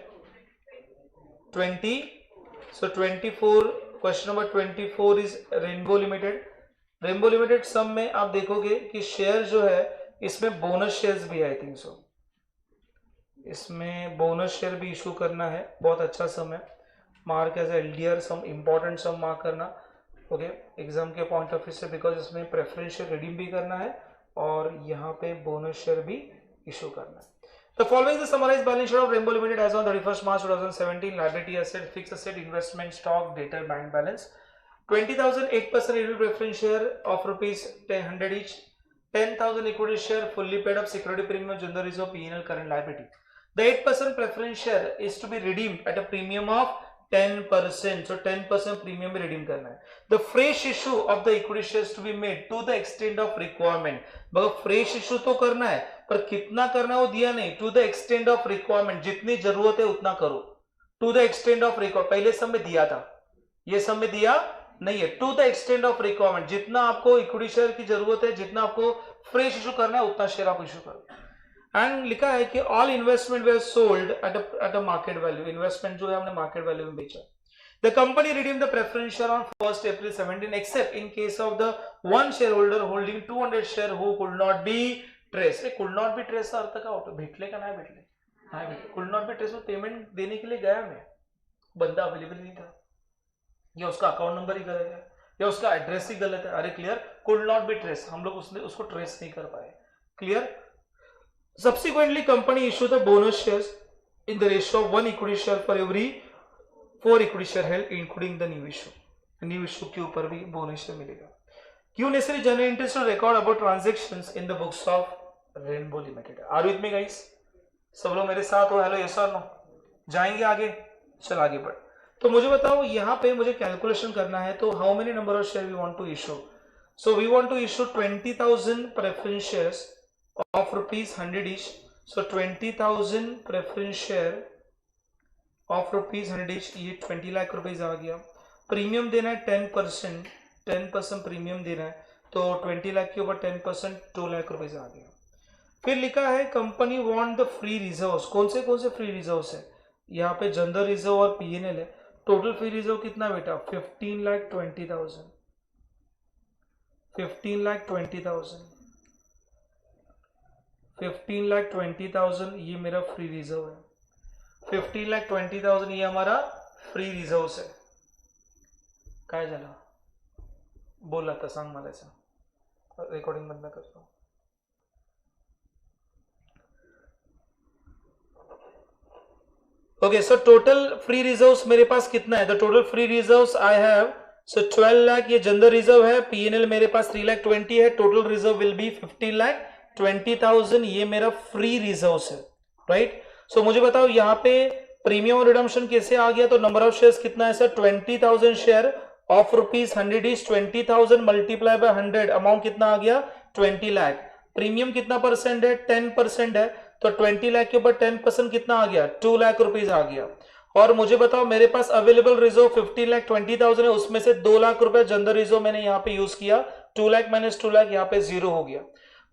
20। So 24, question number 24 is Rainbow Limited. Rainbow Limited सम में आप देखोगे कि शेयर जो है इसमें बोनस शेयर्स भी है। आई थिंक सो इसमें बोनस शेयर भी इशू करना है। बहुत अच्छा सम है, मार्क एज LDR सम, इंपॉर्टेंट सम मार्क करना। ओके, एग्जाम के पॉइंट ऑफ व्यू से, बिकॉज इसमें प्रेफरेंस शेयर रिडीम भी करना है और यहाँ पे बोनस शेयर भी इशू करना है। The following is the summarized balance sheet of Rainbow Limited as on 31st March 2017. Liability, asset, fixed asset, investment, stock, debtor, bank balance. 20,000 8% redeemed preference share of rupees 100 each. 10,000 equity share fully paid up security premium general reserve P&L current liability. The 8% preference share is to be redeemed at a premium of 10%. So 10% premium में redeem करना है. The fresh issue of the equity shares to be made to the extent of requirement. मगर fresh issue तो करना है, पर कितना करना वो दिया नहीं. To the extent of requirement, जितनी जरूरत है उतना करो. To the extent of requirement, पहले सब में दिया था, ये सब में दिया नहीं है. To the extend of requirement, जितना आपको इक्विटी शेयर की जरूरत है, जितना आपको फ्रेश इशू करना है उतना शेयर आप इशू करो. एंड लिखा है कि all investment were sold at a market value. Investment जो है हमने मार्केट वैल्यू में बेचा. The company redeem the preference share on 1 April 17 except in case of the one share holder holding 200 share who could not be trace. Could not be trace का अर्थ का होता भेटले का नाही भेटले, नाही भेटले. कुड नॉट बी ट्रेस में पेमेंट देने के लिए गया मैं, बंदा अवेलेबल नहीं था, या उसका अकाउंट नंबर ही गलत है, या उसका एड्रेस ही गलत है. अरे clear, could not be trace, हम लोग उसको ट्रेस नहीं कर पाए. Clear. Subsequently company issue the bonus shares in the ratio of 1 equity share for every 4 equity share held including the new issue. New issue के ऊपर भी बोनस शेयर मिलेगा. क्यों necessary journal entries record about transactions in the books of Rainbow Limited. Are with me guys? सब लोग मेरे साथ हो? हेलो, यस और नो? जाएंगे आगे? चल आगे बढ़. तो मुझे बताओ, यहाँ पे मुझे कैलकुलेशन करना है. तो how many number of share we want to issue? So we want to issue 20,000 preference shares of rupees 100 each. So 20,000 preference share of rupees 100 each, ये 20 लाख रुपीज आ गया. प्रीमियम देना है 10%, 10% प्रीमियम देना है. तो 20 लाख के ऊपर 10% 2 लाख रुपीज आ गया. फिर लिखा है company want the free reserves. कौन से फ्री रिजर्व्स है? यहाँ पे जनरल रिजर्व और P&L है. टोटल फ्री रिजर्व कितना बेटा? 15,20,000. 15,20,000. 15,20,000 ये मेरा फ्री रिजर्व है. 15,20,000 ये हमारा फ्री रिजर्व है. काय झालं? बोल आता, सांग मला. रेकॉर्डिंग बंद करतो. Okay, so total free reserves मेरे पास कितना है? The total free reserves I have, so 12 lakh ये जनरल रिजर्व है. P&L मेरे पास 3,20,000 है. Total reserve will be 15,20,000. ये मेरा फ्री रिजर्व्स है. राइट. सो मुझे बताओ यहाँ पे प्रीमियम और रिडम्पशन कैसे आ गया? तो नंबर ऑफ शेयर्स कितना है sir? 20,000 share of rupees 100 is 20,000 multiply bye 100, amount कितना आ गया? 20 लाख. प्रीमियम कितना परसेंट है? 10% है. तो 20 लाख के ऊपर 10% कितना आ गया? 2 लाख रुपीज आ गया. और मुझे बताओ मेरे पास अवेलेबल रिजर्व 15,20,000 है, उसमें से 2 लाख रुपए जनरल रिजर्व मैंने यहाँ पे यूज किया. 2 लाख माइनस 2 लाख यहाँ पे 0 हो गया.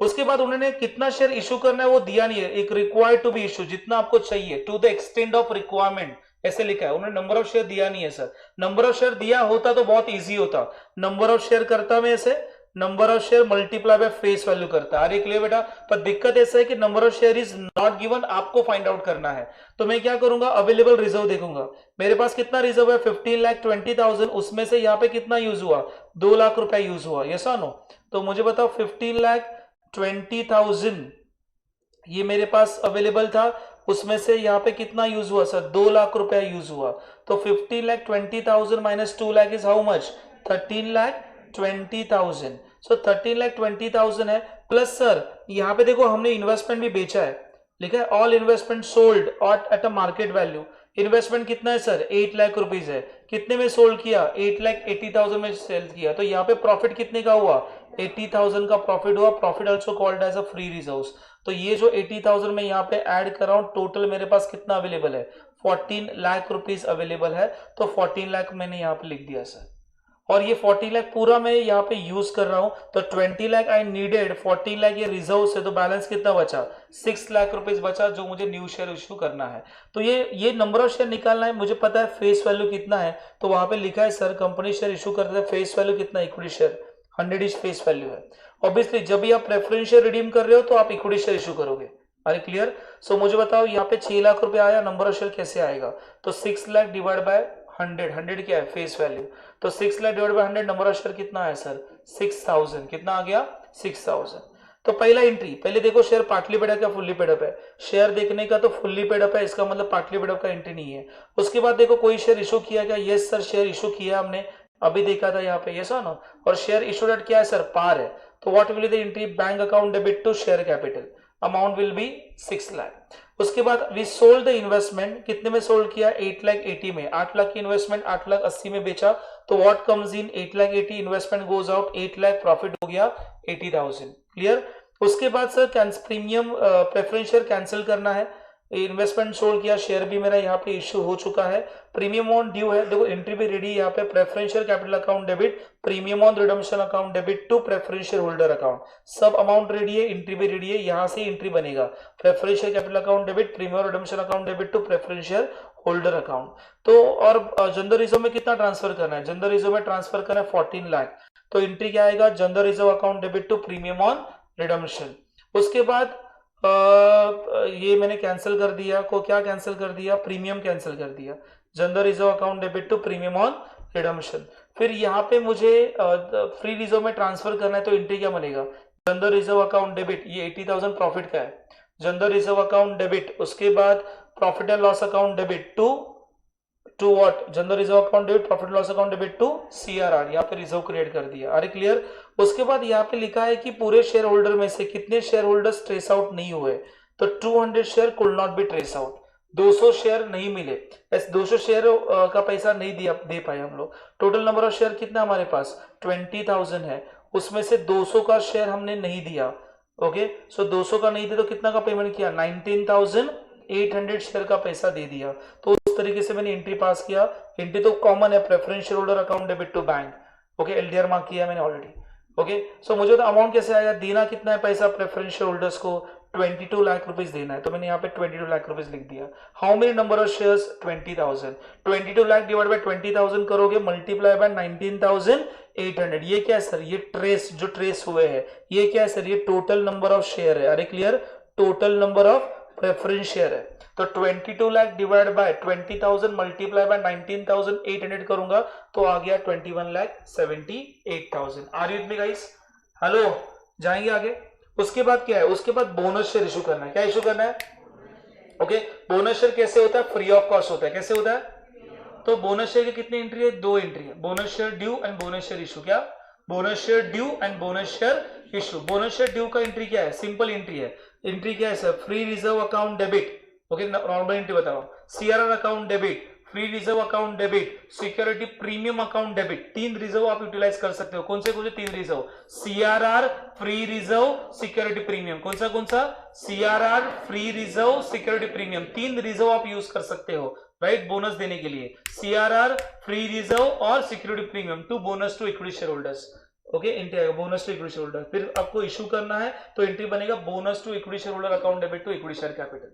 उसके बाद उन्होंने कितना शेयर इशू करना है वो दिया नहीं है. एक रिक्वायर्ड टू बी इशू, जितना आपको चाहिए, to the extend of requirement ऐसे लिखा है. उन्होंने नंबर ऑफ शेयर दिया नहीं है सर. नंबर ऑफ शेयर दिया होता तो बहुत इजी होता. नंबर ऑफ शेयर करता मैं ऐसे, number of share multiply by face value करता है. अरे क्लियर बेटा? पर दिक्कत ऐसा है कि number of share is not given, आपको फाइंड आउट करना है. तो मैं क्या करूंगा? अवेलेबल रिजर्व देखूंगा. मेरे पास कितना रिजर्व है? 15,20,000. उसमें से यहाँ पे कितना यूज हुआ? 2 लाख रुपए यूज हुआ. यस और नो? तो मुझे बताओ 15,20,000 ये मेरे पास अवेलेबल था, उसमें से यहाँ पे कितना यूज हुआ सर? 2 लाख रुपया यूज हुआ. तो 15,20,000 minus 2 lakh is how much? 13,20,000. सो 13,20,000 है. प्लस सर यहाँ पे देखो हमने इन्वेस्टमेंट भी बेचा है. लिखा है all investment sold at a market value. Investment कितना है सर? 8 लाख रुपीज है. कितने में सोल्ड किया? 8,80,000 में सेल किया. तो यहाँ पे प्रॉफिट कितने का हुआ? 80,000 का प्रॉफिट हुआ. Profit also called as a free reserves. तो ये जो 80,000 में यहाँ पे ऐड कर रहा हूं, टोटल मेरे पास कितना अवेलेबल है? 14 लाख रुपीज अवेलेबल है. तो 14 लाख मैंने यहाँ पे लिख दिया सर. और ये 40 लाख पूरा मैं यहाँ पे यूज कर रहा हूं. तो 20 लाख आई नीडेड, 14 लाख ये रिजर्व से. तो बैलेंस कितना बचा? 6 लाख रुपीज बचा, जो मुझे न्यू शेयर इश्यू करना है. तो ये नंबर ऑफ शेयर निकालना है. मुझे पता है फेस वैल्यू कितना है. तो वहां पे लिखा है सर कंपनी शेयर इशू करते हैं, फेस वैल्यू कितना? Equity share 100 is face value है. ऑब्वियसली जब भी आप प्रेफरेंस शेयर रिडीम कर रहे हो तो आप इक्विटी शेयर इशू करोगे. अरे क्लियर? सो मुझे बताओ यहाँ पे 6 लाख रुपए आया, नंबर ऑफ शेयर कैसे आएगा? तो 6 लाख डिवाइड बाय 100, 100 क्या है? Face value. तो 6 lakh divide bye 100, number of share कितना है सर? 6,000. कितना आ गया? 6,000. तो पहला एंट्री, पहले देखो शेयर पार्टली पेड अप या फुल्ली पेड अप है. शेयर देखने का तो फुल्ली पेड अप है, इसका मतलब पार्टली पेड अप का एंट्री नहीं है. उसके बाद देखो कोई शेयर इशू किया क्या? यस सर शेयर इशू किया हमने. अभी देखा था यहाँ पे, यस और नो। और शेयर इशूड एट क्या है सर, पार है। तो what will be the entry, bank account debit to share capital, amount will be 6 lakh. उसके बाद वी सोल्ड द इन्वेस्टमेंट, कितने में सोल्ड किया, 8,80,000 में। 8 लाख की इन्वेस्टमेंट 8,80,000 में बेचा, तो what comes in, 8,80,000 investment goes out, 8 lakh profit हो गया 80,000। क्लियर। उसके बाद sir premium preference share cancel करना है, इन्वेस्टमेंट सोल्ड किया, शेयर भी मेरा यहाँ पे इश्यू हो चुका है, प्रीमियम ऑन ड्यू है, देखो एंट्री भी रेडी है यहाँ पे, preferential capital account debit, premium on redemption account debit to preferential holder account, सब अमाउंट रेडी है, एंट्री भी रेडी है, यहाँ से एंट्री बनेगा, preferential capital account debit, premium redemption account debit to preferential holder account. तो और जनरल रिजर्व में कितना ट्रांसफर करना है, जनरल रिजर्व में ट्रांसफर करना है 14 लाख, तो एंट्री क्या आएगा, general reserve account debit to premium on redemption. उसके बाद ये मैंने कैंसिल कर दिया, को क्या कैंसिल कर दिया, प्रीमियम कैंसिल कर दिया, general reserve account debit to premium on redemption. फिर यहाँ पे मुझे फ्री रिजर्व में ट्रांसफर करना है, तो एंट्री क्या बनेगा, जनरल रिजर्व अकाउंट डेबिट, ये 80,000 प्रॉफिट का है, जनरल रिजर्व अकाउंट डेबिट, उसके बाद profit and loss account debit to what, general reserve account debit, profit loss account debit to CRR, यहाँ पे रिजर्व क्रिएट कर दिया। अरे क्लियर। उसके बाद यहाँ पे लिखा है कि पूरे शेयर होल्डर में से कितने शेयर होल्डर्स ट्रेस आउट नहीं हुए, तो 200 share could not be trace out, 200 share नहीं मिले, 200 शेयर का पैसा नहीं दे पाए हम लोग। टोटल नंबर ऑफ शेयर कितना हमारे पास 20,000 है, उसमें से 200 का शेयर हमने नहीं दिया। ओके, सो 200 का नहीं दिया तो कितना का पेमेंट किया, 19,800 शेयर का पैसा दे दिया। तो उस तरीके से मैंने एंट्री पास किया। एंट्री तो कॉमन है, preference share holder account debit to bank. Okay, LDR mark किया मैंने ऑलरेडी। ओके, सो मुझे तो अमाउंट कैसे आएगा, देना कितना है पैसा प्रेफरेंस शेयर होल्डर्स को, 22 लाख रुपीज देना है, तो मैंने यहाँ पे 22 लाख रुपीज लिख दिया। How many number of shares, 20,000, 22 lakh divide by 20,000 करोगे, मल्टीप्लाई बाय 19,800, ये क्या है सर, ये ट्रेस, जो ट्रेस हुए हैं, ये क्या है सर, ये टोटल नंबर ऑफ शेयर है। अरे क्लियर, total number of preference share है। तो 22 lakh divide by 20,000 multiply by 19,800 करूंगा, तो आ गया 21,78,000। Are you with me guys, hello, जाएंगे आगे। उसके बाद क्या है, उसके बाद बोनस शेयर इशू करना है। क्या इशू करना है, ओके, बोनस शेयर कैसे होता है, फ्री ऑफ कॉस्ट होता है। कैसे होता है, तो बोनस शेयर की कितनी एंट्री है, 2 एंट्री है, bonus share due and bonus share issue. क्या, bonus share due and bonus share issue. Bonus share due का एंट्री क्या है, सिंपल एंट्री है। एंट्री क्या है sir, free reserve account debit, okay, normal entry बता रहा हूं, CRR account debit, free reserve account debit, security premium account debit. 3 reserve आप यूटिलाइज कर सकते हो। कौन से 3 reserve, CRR, free reserve, security premium. कौन सा, CRR, free reserve, security premium, 3 reserve आप यूज कर सकते हो, राइट, बोनस देने के लिए। सीआरआर, फ्री रिजर्व और सिक्योरिटी premium to bonus to equity share holders. Okay, entry आएगा bonus to equity share holder. फिर आपको इशू करना है तो एंट्री बनेगा bonus to equity share holder account debit to equity share capital.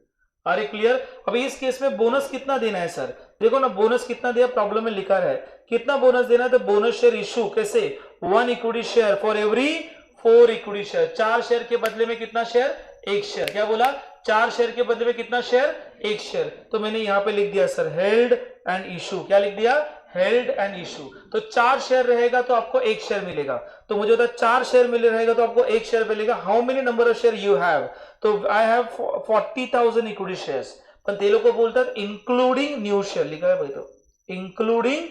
अरे क्लियर। अभी इस केस में बोनस कितना देना है सर, देखो ना, बोनस कितना दिया, प्रॉब्लम में लिखा है कितना बोनस देना है, तो बोनस शेयर इशू कैसे, 1 equity share for every 4 equity share. 4 share के बदले में कितना शेयर, 1 शेयर। क्या बोला, 4 शेयर के बदले में कितना शेयर, 1 शेयर। तो मैंने यहां पे लिख दिया सर हेल्ड एंड इशू। क्या लिख दिया, हेल्ड एंड इशू। तो 4 शेयर रहेगा तो आपको 1 शेयर मिलेगा। तो मुझे होता है 4 शेयर मिले रहेगा तो आपको 1 शेयर मिलेगा। How many number of share you have, तो आई हैव 40,000 इक्विटी शेयर्स। पण ते लोग बोलतात इंक्लूडिंग न्यू शेयर, लिखा है भाई, तो इंक्लूडिंग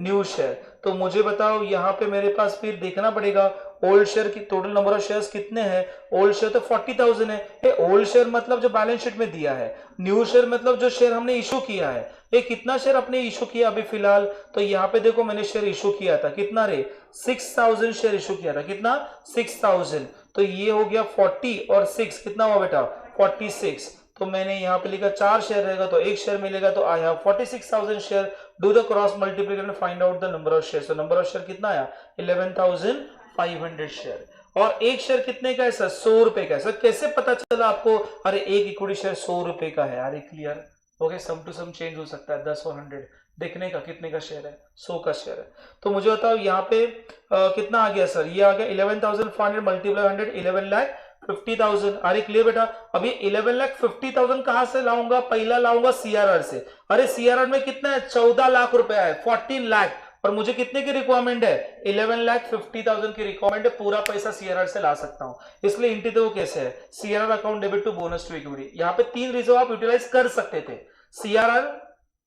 न्यू शेयर। तो मुझे बताओ यहाँ पे मेरे पास फिर देखना पड़ेगा ओल्ड शेयर की टोटल नंबर ऑफ शेयर्स कितने हैं। ओल्ड शेयर तो 40,000 है। ओल्ड शेयर मतलब जो बैलेंस शीट में दिया है, न्यू शेयर मतलब जो शेयर हमने इशू किया है। ये कितना शेयर अपने इशू किया अभी फिलहाल, तो यहाँ पे देखो मैंने शेयर इशू किया था, कितना रे, 6,000 शेयर इशू किया था। कितना, 6,000। तो ये हो गया 40 और 6 कितना हुआ बेटा, 46। तो मैंने यहाँ पे लिखा 4 शेयर रहेगा तो 1 शेयर मिलेगा, तो I have 46,000 share. Do the cross multiplication, find out the number of share. तो नंबर ऑफ शेयर कितना आया, 11,500 शेयर। और 1 शेयर कितने का है सर, 100 रुपए का है। सर कैसे पता चला आपको, अरे 1 इक्विटी शेयर 100 रुपए का है। अरे clear, okay, sum to sum change हो सकता है, 10 और 100 देखने का कितने का शेयर है, 100 का शेयर है। तो मुझे बताओ यहाँ पे कितना आ गया सर, ये आ गया 11,500 मल्टीप्लाई 100, 11,50,000। अरे क्लियर बेटा। अभी 11,50,000 कहां से लाऊंगा, पहला लाऊंगा सीआरआर से। अरे सीआरआर में कितना है, 14 लाख रुपया है, 14 लाख। और मुझे कितने की रिक्वायरमेंट है, 11,50,000 की रिक्वायरमेंट है। पूरा पैसा सीआरआर से ला सकता हूं, इसलिए इंटी देखो कैसे है, CRR account debit to bonus to equity. यहाँ पे 3 रिजर्व आप यूटिलाइज कर सकते थे। CRR,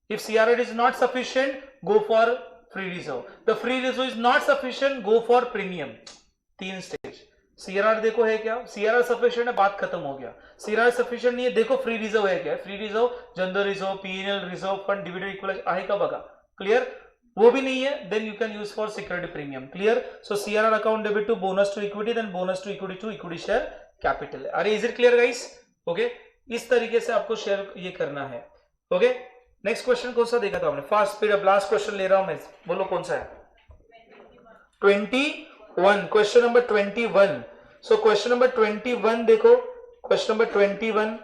if CRR is not sufficient, go for free reserve, the free reserve is not sufficient, go for premium. 3 stage. CRR देखो है क्या, सीआरआर सफिशिएंट है, बात खत्म हो गया। सीआरआर सफिशिएंट नहीं है, देखो फ्री रिजर्व है क्या, free reserve, general reserve, PNL reserve fund, dividend equity आहे का बघा, क्लियर, वो भी नहीं है, then you can use for security premium, clear. So CRR account debit to bonus to equity, then bonus to equity share capital. अरे is it clear guys? Okay, इस तरीके से आपको शेयर ये करना है। ओके, नेक्स्ट क्वेश्चन कौन सा देखा था हमने, fast speed up, last question ले रहा हूं मैं, बोलो कौन सा है? 21, question number 21। So question number 21 देखो, question number 21।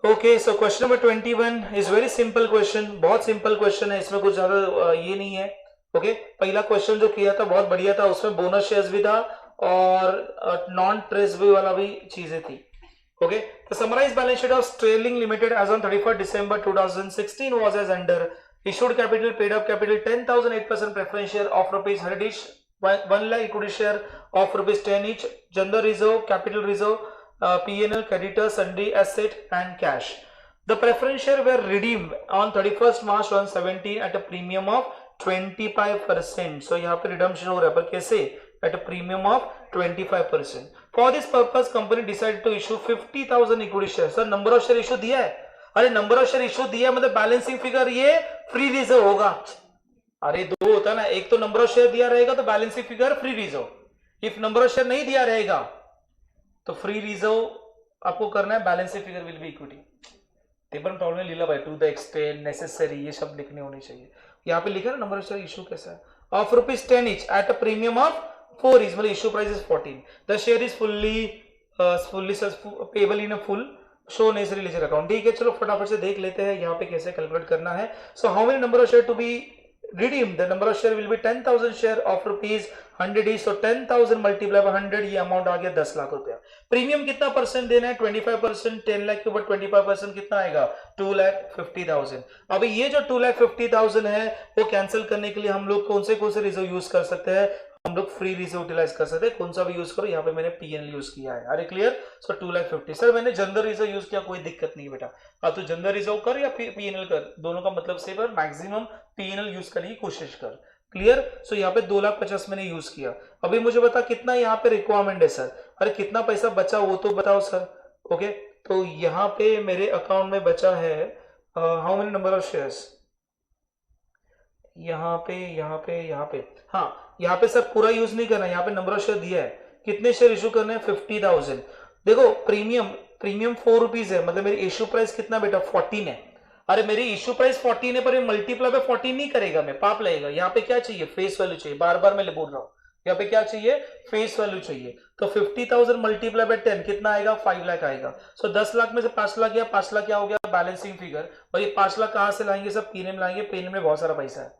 Okay, so question number 21 is very simple question, बहुत सिंपल क्वेश्चन है, इसमें कुछ ज्यादा ये नहीं है। ओके, पहला क्वेश्चन जो किया था बहुत बढ़िया था, उसमें बोनस शेयर्स भी था और नॉन ट्रेजरी वाला भी चीजें थी। Okay, the summarized balance sheet of Sterling Limited as on 31st December 2016 was as under: issued capital, paid up capital 10,000 8% preference share of rupees 100 each, 1 lakh equity share of rupees 10 each, general reserve, capital reserve, P&L, creditor, sundry asset and cash. The preference share were redeemed on 31st March 2017 at a premium of 25%. So यहाँ पे redemption हो रहा है, पर कैसे? At a premium of 25%. For this purpose, company decided to issue 50,000 equity shares. Sir, number of share issue दिया है? अरे number of share issue दिया मतलब बैलेंसिंग फिगर ये फ्री रिजर्व होगा। अरे दो होता ना, एक तो नंबर ऑफ शेयर दिया रहेगा तो balancing figure free reserve, if number of share नहीं दिया रहेगा तो फ्री रिजर्व आपको करना है, balancing figure will be equity. Table में प्रॉब्लम लीला भाई, टू द एक्सटेंट नेसेसरी, ये सब लिखने होने चाहिए। यहाँ पे लिखा है नंबर ऑफ शेयर इशू कैसा है, of rupees 10 each eight a premium of 4 each, मतलब issue price is 14, the share is fully payable in a full, show necessary ledger account. ठीक है, चलो फटाफट से देख लेते हैं यहाँ पे कैसे कैलकुलेट करना है। So how many number of share to be redeemed? The number of share will be 10,000 share of rupees 100 each, so 10,000 multiplied by 100, ये अमाउंट आ गया 10 लाख रुपया। प्रीमियम कितना परसेंट देना है? 25%, 10 लाख के ऊपर 25% कितना आएगा? 2,50,000। अभी ये जो 2,50,000 है वो कैंसिल करने के लिए हम लोग कौन से रिजर्व यूज कर सकते हैं? हम लोग फ्री रिजर्व यूटिलाइज कर सकते हैं, कौन सा भी यूज करो, यहाँ पे मैंने पीएनएल यूज किया है। अरे क्लियर? सो 2,50,000। सर मैंने जनरल रिजर्व यूज किया, कोई दिक्कत नहीं बेटा, हाँ तो जनरल रिजर्व कर या पीएनएल कर, दोनों का मतलब सेम है, मैक्सिमम पीएनएल यूज करने की कोशिश कर। क्लियर? सो यहाँ पे 2,50,000 मैंने यूज किया। अभी मुझे बता कितना यहाँ पे रिक्वायरमेंट है सर, अरे कितना पैसा बचा वो तो बताओ सर। ओके, तो यहाँ पे मेरे अकाउंट में बचा है how many number of shares, यहाँ पे हाँ, यहाँ पे सर पूरा यूज नहीं करना, यहाँ पे नंबर ऑफ शेयर दिया है, कितने शेयर इशू करने हैं? 50,000। देखो प्रीमियम 4 रुपीज है, मतलब मेरी इशू प्राइस कितना बेटा? 14 है। अरे मेरी इशू प्राइस 14 है, पर मल्टीप्लाई बाय 14 नहीं करेगा, मैं पाप लगेगा। यहाँ पे क्या चाहिए? फेस वैल्यू चाहिए, बार बार मैं बोल रहा हूँ, यहाँ पे क्या चाहिए? फेस वैल्यू चाहिए। तो 50,000 मल्टीप्लाई बाय 10 कितना आएगा? 5 लाख आएगा। सो 10 लाख में से 5 लाख गया, 5 लाख क्या हो गया? Balancing figure. और ये 5 लाख कहां से लाएंगे? सब पीएनएल लाएंगे, पीएनएल में बहुत सारा पैसा है।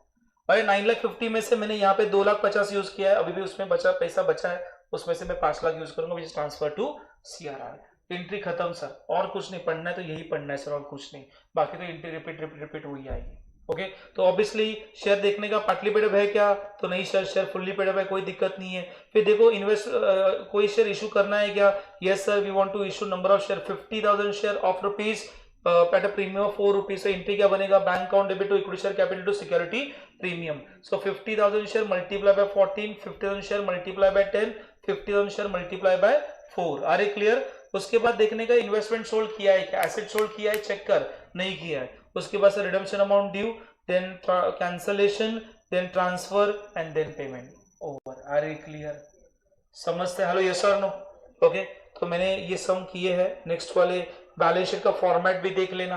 अरे 9,50,000 में से मैंने यहाँ पे 2,50,000 यूज किया है, अभी भी उसमें पैसा बचा है, उसमें से मैं 5 लाख यूज करूंगा, which transfer to CRR. Entry खत्म सर, और कुछ नहीं पढ़ना है तो यही पढ़ना है सर, और कुछ नहीं, बाकी तो एंट्री रिपीट वही आएगी। ओके, तो ऑब्वियसली शेयर देखने का पार्टली पेड अप है क्या? तो नहीं sir, share fully paid up है, कोई दिक्कत नहीं है। फिर देखो कोई शेयर इशू करना है क्या? Yes sir, we want to issue number of share 50,000 share of rupees at a premium of 4 rupees. तो एंट्री क्या बनेगा? Bank account debit to equity share capital to security premium. So 50,000 share multiply by 14, 50,000 share multiply by 10, 50,000 share multiply by 4। Are a clear? उसके बाद देखने का investment sold किया है क्या, एसेट सोल्ड किया है, चेक कर, नहीं किया है। उसके बाद से redemption amount due, then cancellation, then transfer and then payment over. Are a clear? समझते हैं? हेलो, यस और नो? ओके, तो मैंने ये सम किए हैं। नेक्स्ट वाले बैलेंस शीट का फॉर्मेट भी देख लेना।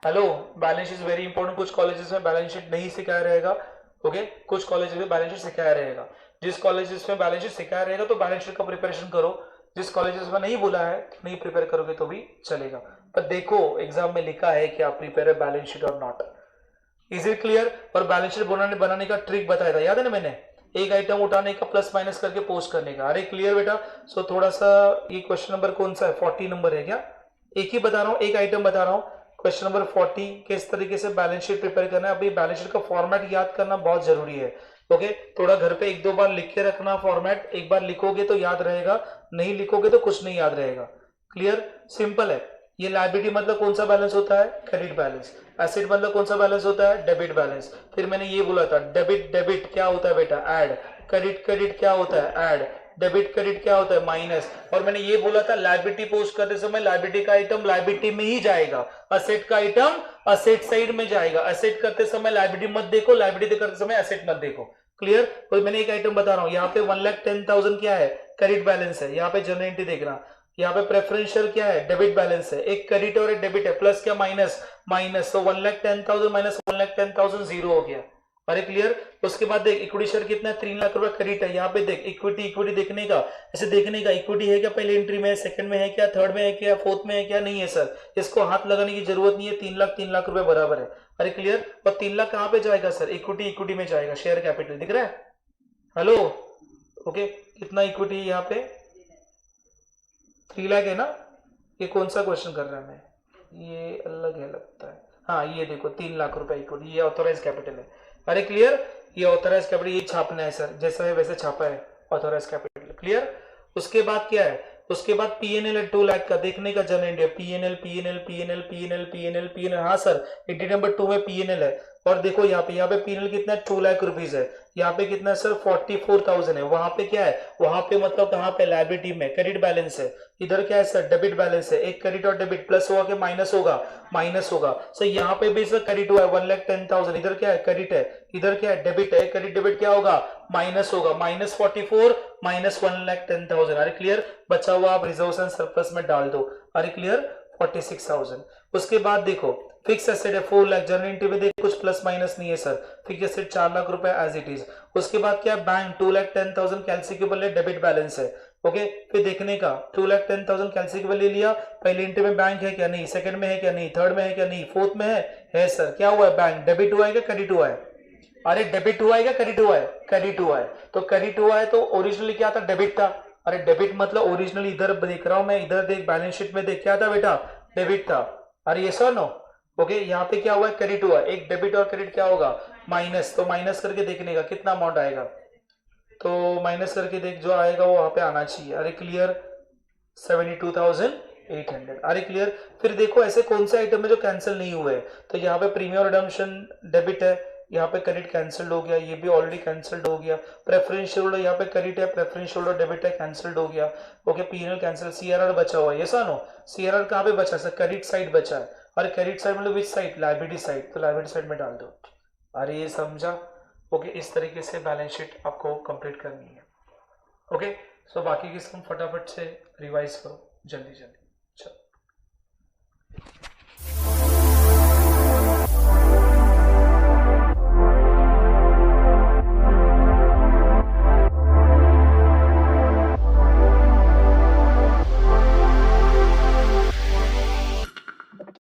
Hello, balance sheet very important. कुछ कॉलेजेस में बैलेंस शीट नहीं सिखाया रहेगा, ओके, कुछ कॉलेजेस में बैलेंस शीट सिखाया रहेगा। जिस कॉलेजेस में बैलेंस शीट सिखाया रहेगा तो बैलेंस शीट का प्रिपरेशन करो, जिस कॉलेजेस में नहीं बोला है नहीं प्रिपेयर करोगे तो भी चलेगा। पर देखो एग्जाम में लिखा है कि आप प्रिपेयर है बैलेंस शीट और नॉट। Is it clear? और बैलेंस शीट बनाने का ट्रिक बताया था, याद है ना मैंने? एक आइटम उठाने का, प्लस माइनस करके पोस्ट करने का। अरे क्लियर बेटा? सो थोड़ा सा ये क्वेश्चन नंबर कौन सा है? 40 नंबर है क्या? एक ही बता रहा हूँ, एक आइटम बता रहा हूँ। क्वेश्चन नंबर 40, किस तरीके से बैलेंस शीट प्रिपेयर करना है। अभी बैलेंस शीट का फॉर्मेट याद करना बहुत जरूरी है। ओके, थोड़ा घर पे 1-2 बार लिख के रखना फॉर्मेट, एक बार लिखोगे तो याद रहेगा, नहीं लिखोगे तो कुछ नहीं याद रहेगा। क्लियर? सिंपल है। ये लायबिलिटी मतलब कौन सा बैलेंस होता है? Credit balance. एसेट मतलब कौन सा बैलेंस होता है, डेबिट बैलेंस। फिर मैंने ये बोला था डेबिट डेबिट क्या होता है बेटा, ऐड। क्रेडिट क्रेडिट क्या होता है, ऐड। डेबिट क्रेडिट क्या होता है, माइनस। और मैंने ये बोला था लायबिलिटी पोस्ट करते समय लायबिलिटी का आइटम लायबिलिटी में ही जाएगा, असेट का आइटम असेट साइड में जाएगा। असेट करते समय लायबिलिटी मत देखो, लायबिलिटी करते समय असेट मत देखो। क्लियर। तो मैंने एक आइटम बता रहा हूं, यहाँ पे 1,10,000 क्या है, क्रेडिट बैलेंस है। यहाँ पे जनरल एंट्री देखना, यहाँ पे प्रेफरेंशियल क्या है, डेबिट बैलेंस है। एक क्रेडिट और एक डेबिट है, प्लस क्या माइनस, माइनस। तो 1,10,000 माइनस 1,10,000 जीरो हो गया। अरे क्लियर। उसके बाद देख इक्विटी शेयर कितना है, 3 लाख रुपए क्रेडिट है। यहाँ पे देख इक्विटी इक्विटी देखने का, ऐसे देखने का इक्विटी है क्या पहले एंट्री में, सेकंड में है क्या, थर्ड में है क्या, फोर्थ में है क्या, नहीं है सर। इसको हाथ लगाने की जरूरत नहीं है, 3 लाख रुपए बराबर है। अरे क्लियर। और 3 लाख कहाँ पे जाएगा सर, इक्विटी इक्विटी में जाएगा, शेयर कैपिटल दिख रहा है। Hello okay. कितना इक्विटी यहाँ पे, 3 लाख है ना। ये कौन सा क्वेश्चन कर रहा है मैं, ये अलग है लगता है। हाँ ये देखो 3 लाख रुपए इक्विटी, ये ऑथोराइज कैपिटल है। अरे क्लियर। ये ऑथोराइज कैपिटल ये छापना है सर, जैसा है वैसे छापा है ऑथोराइज कैपिटल। क्लियर। उसके बाद क्या है, उसके बाद पीएनएल है 2 लाख का, देखने का general India PNL PNL PNL PNL PNL PNL. हाँ सर एंट्री नंबर 2 में पीएनएल है। और देखो यहाँ पे पीएनएल कितना है, 2 लाख रुपीज है। यहाँ पे कितना है सर, 44,000 है। वहां पे क्या है, वहां पे मतलब कहाँ पे, लायबिलिटी में क्रेडिट बैलेंस है। इधर क्या है सर, डेबिट बैलेंस है। एक क्रेडिट और डेबिट प्लस होगा कि माइनस होगा, माइनस होगा। सर यहाँ पे भी सर क्रेडिट हुआ है 1,10,000, इधर क्या है क्रेडिट है, इधर क्या है डेबिट है। क्रेडिट डेबिट क्या होगा, माइनस होगा, -44 माइनस 1,10,000। अरे क्लियर। बचा हुआ आप रिजर्व एंड सरप्लस में डाल दो। अरे क्लियर 46,000। उसके बाद देखो फिक्स एसेट है 4 लाख, जनरल एंट्री में देख कुछ प्लस माइनस नहीं है सर। फिक्स एसेट 4 लाख रुपए एज इट इज। उसके बाद क्या, बैंक 2,10,000 कैलसिकेबल है, डेबिट बैलेंस है। ओके। फिर देखने का 2,10,000 कैलसिकेबल ले लिया, पहले एंट्री में बैंक है क्या नहीं, सेकंड में है क्या नहीं, थर्ड में है क्या नहीं, फोर्थ में है सर। क्या हुआ है, बैंक डेबिट हुआ है क्या क्रेडिट हुआ है, अरे डेबिट हुआ है क्या क्रेडिट हुआ है, क्रेडिट हुआ है। तो क्रेडिट हुआ है तो ओरिजिनली क्या था, डेबिट था। अरे डेबिट मतलब ओरिजिनली इधर देख रहा हूं मैं, इधर देख बैलेंस शीट में देख क्या था बेटा, डेबिट था। अरे ये सर नो। ओके यहाँ पे क्या हुआ है, क्रेडिट हुआ। एक डेबिट और क्रेडिट क्या होगा, माइनस। तो माइनस करके देखने का कितना अमाउंट आएगा, तो माइनस करके देख जो आएगा वो वहां पे आना चाहिए। अरे क्लियर 72,800। अरे क्लियर। फिर देखो ऐसे कौन से आइटम है जो कैंसिल नहीं हुए, तो यहाँ पे प्रीमियम रिडम्पशन डेबिट है, यहाँ पे क्रेडिट कैंसिल्ड हो गया, ये भी ऑलरेडी कैंसिल्ड हो गया। प्रेफरेंस शेयरहोल्डर यहाँ पे क्रेडिट है, प्रेफरेंस शेयरहोल्डर डेबिट है, कैंसिल्ड हो गया। Okay PNL cancel. सीआरआर बचा हुआ है, ये नो। सीआरआर कहाँ पे बचा सर, क्रेडिट साइड बचा है। अरे क्रेडिट साइड मतलब विच साइड, लायबिलिटी साइड, तो लायबिलिटी साइड में डाल दो। अरे ये समझा। ओके इस तरीके से बैलेंस शीट आपको कंप्लीट करनी है। ओके सो बाकी की सम फटाफट से रिवाइज करो जल्दी जल्दी।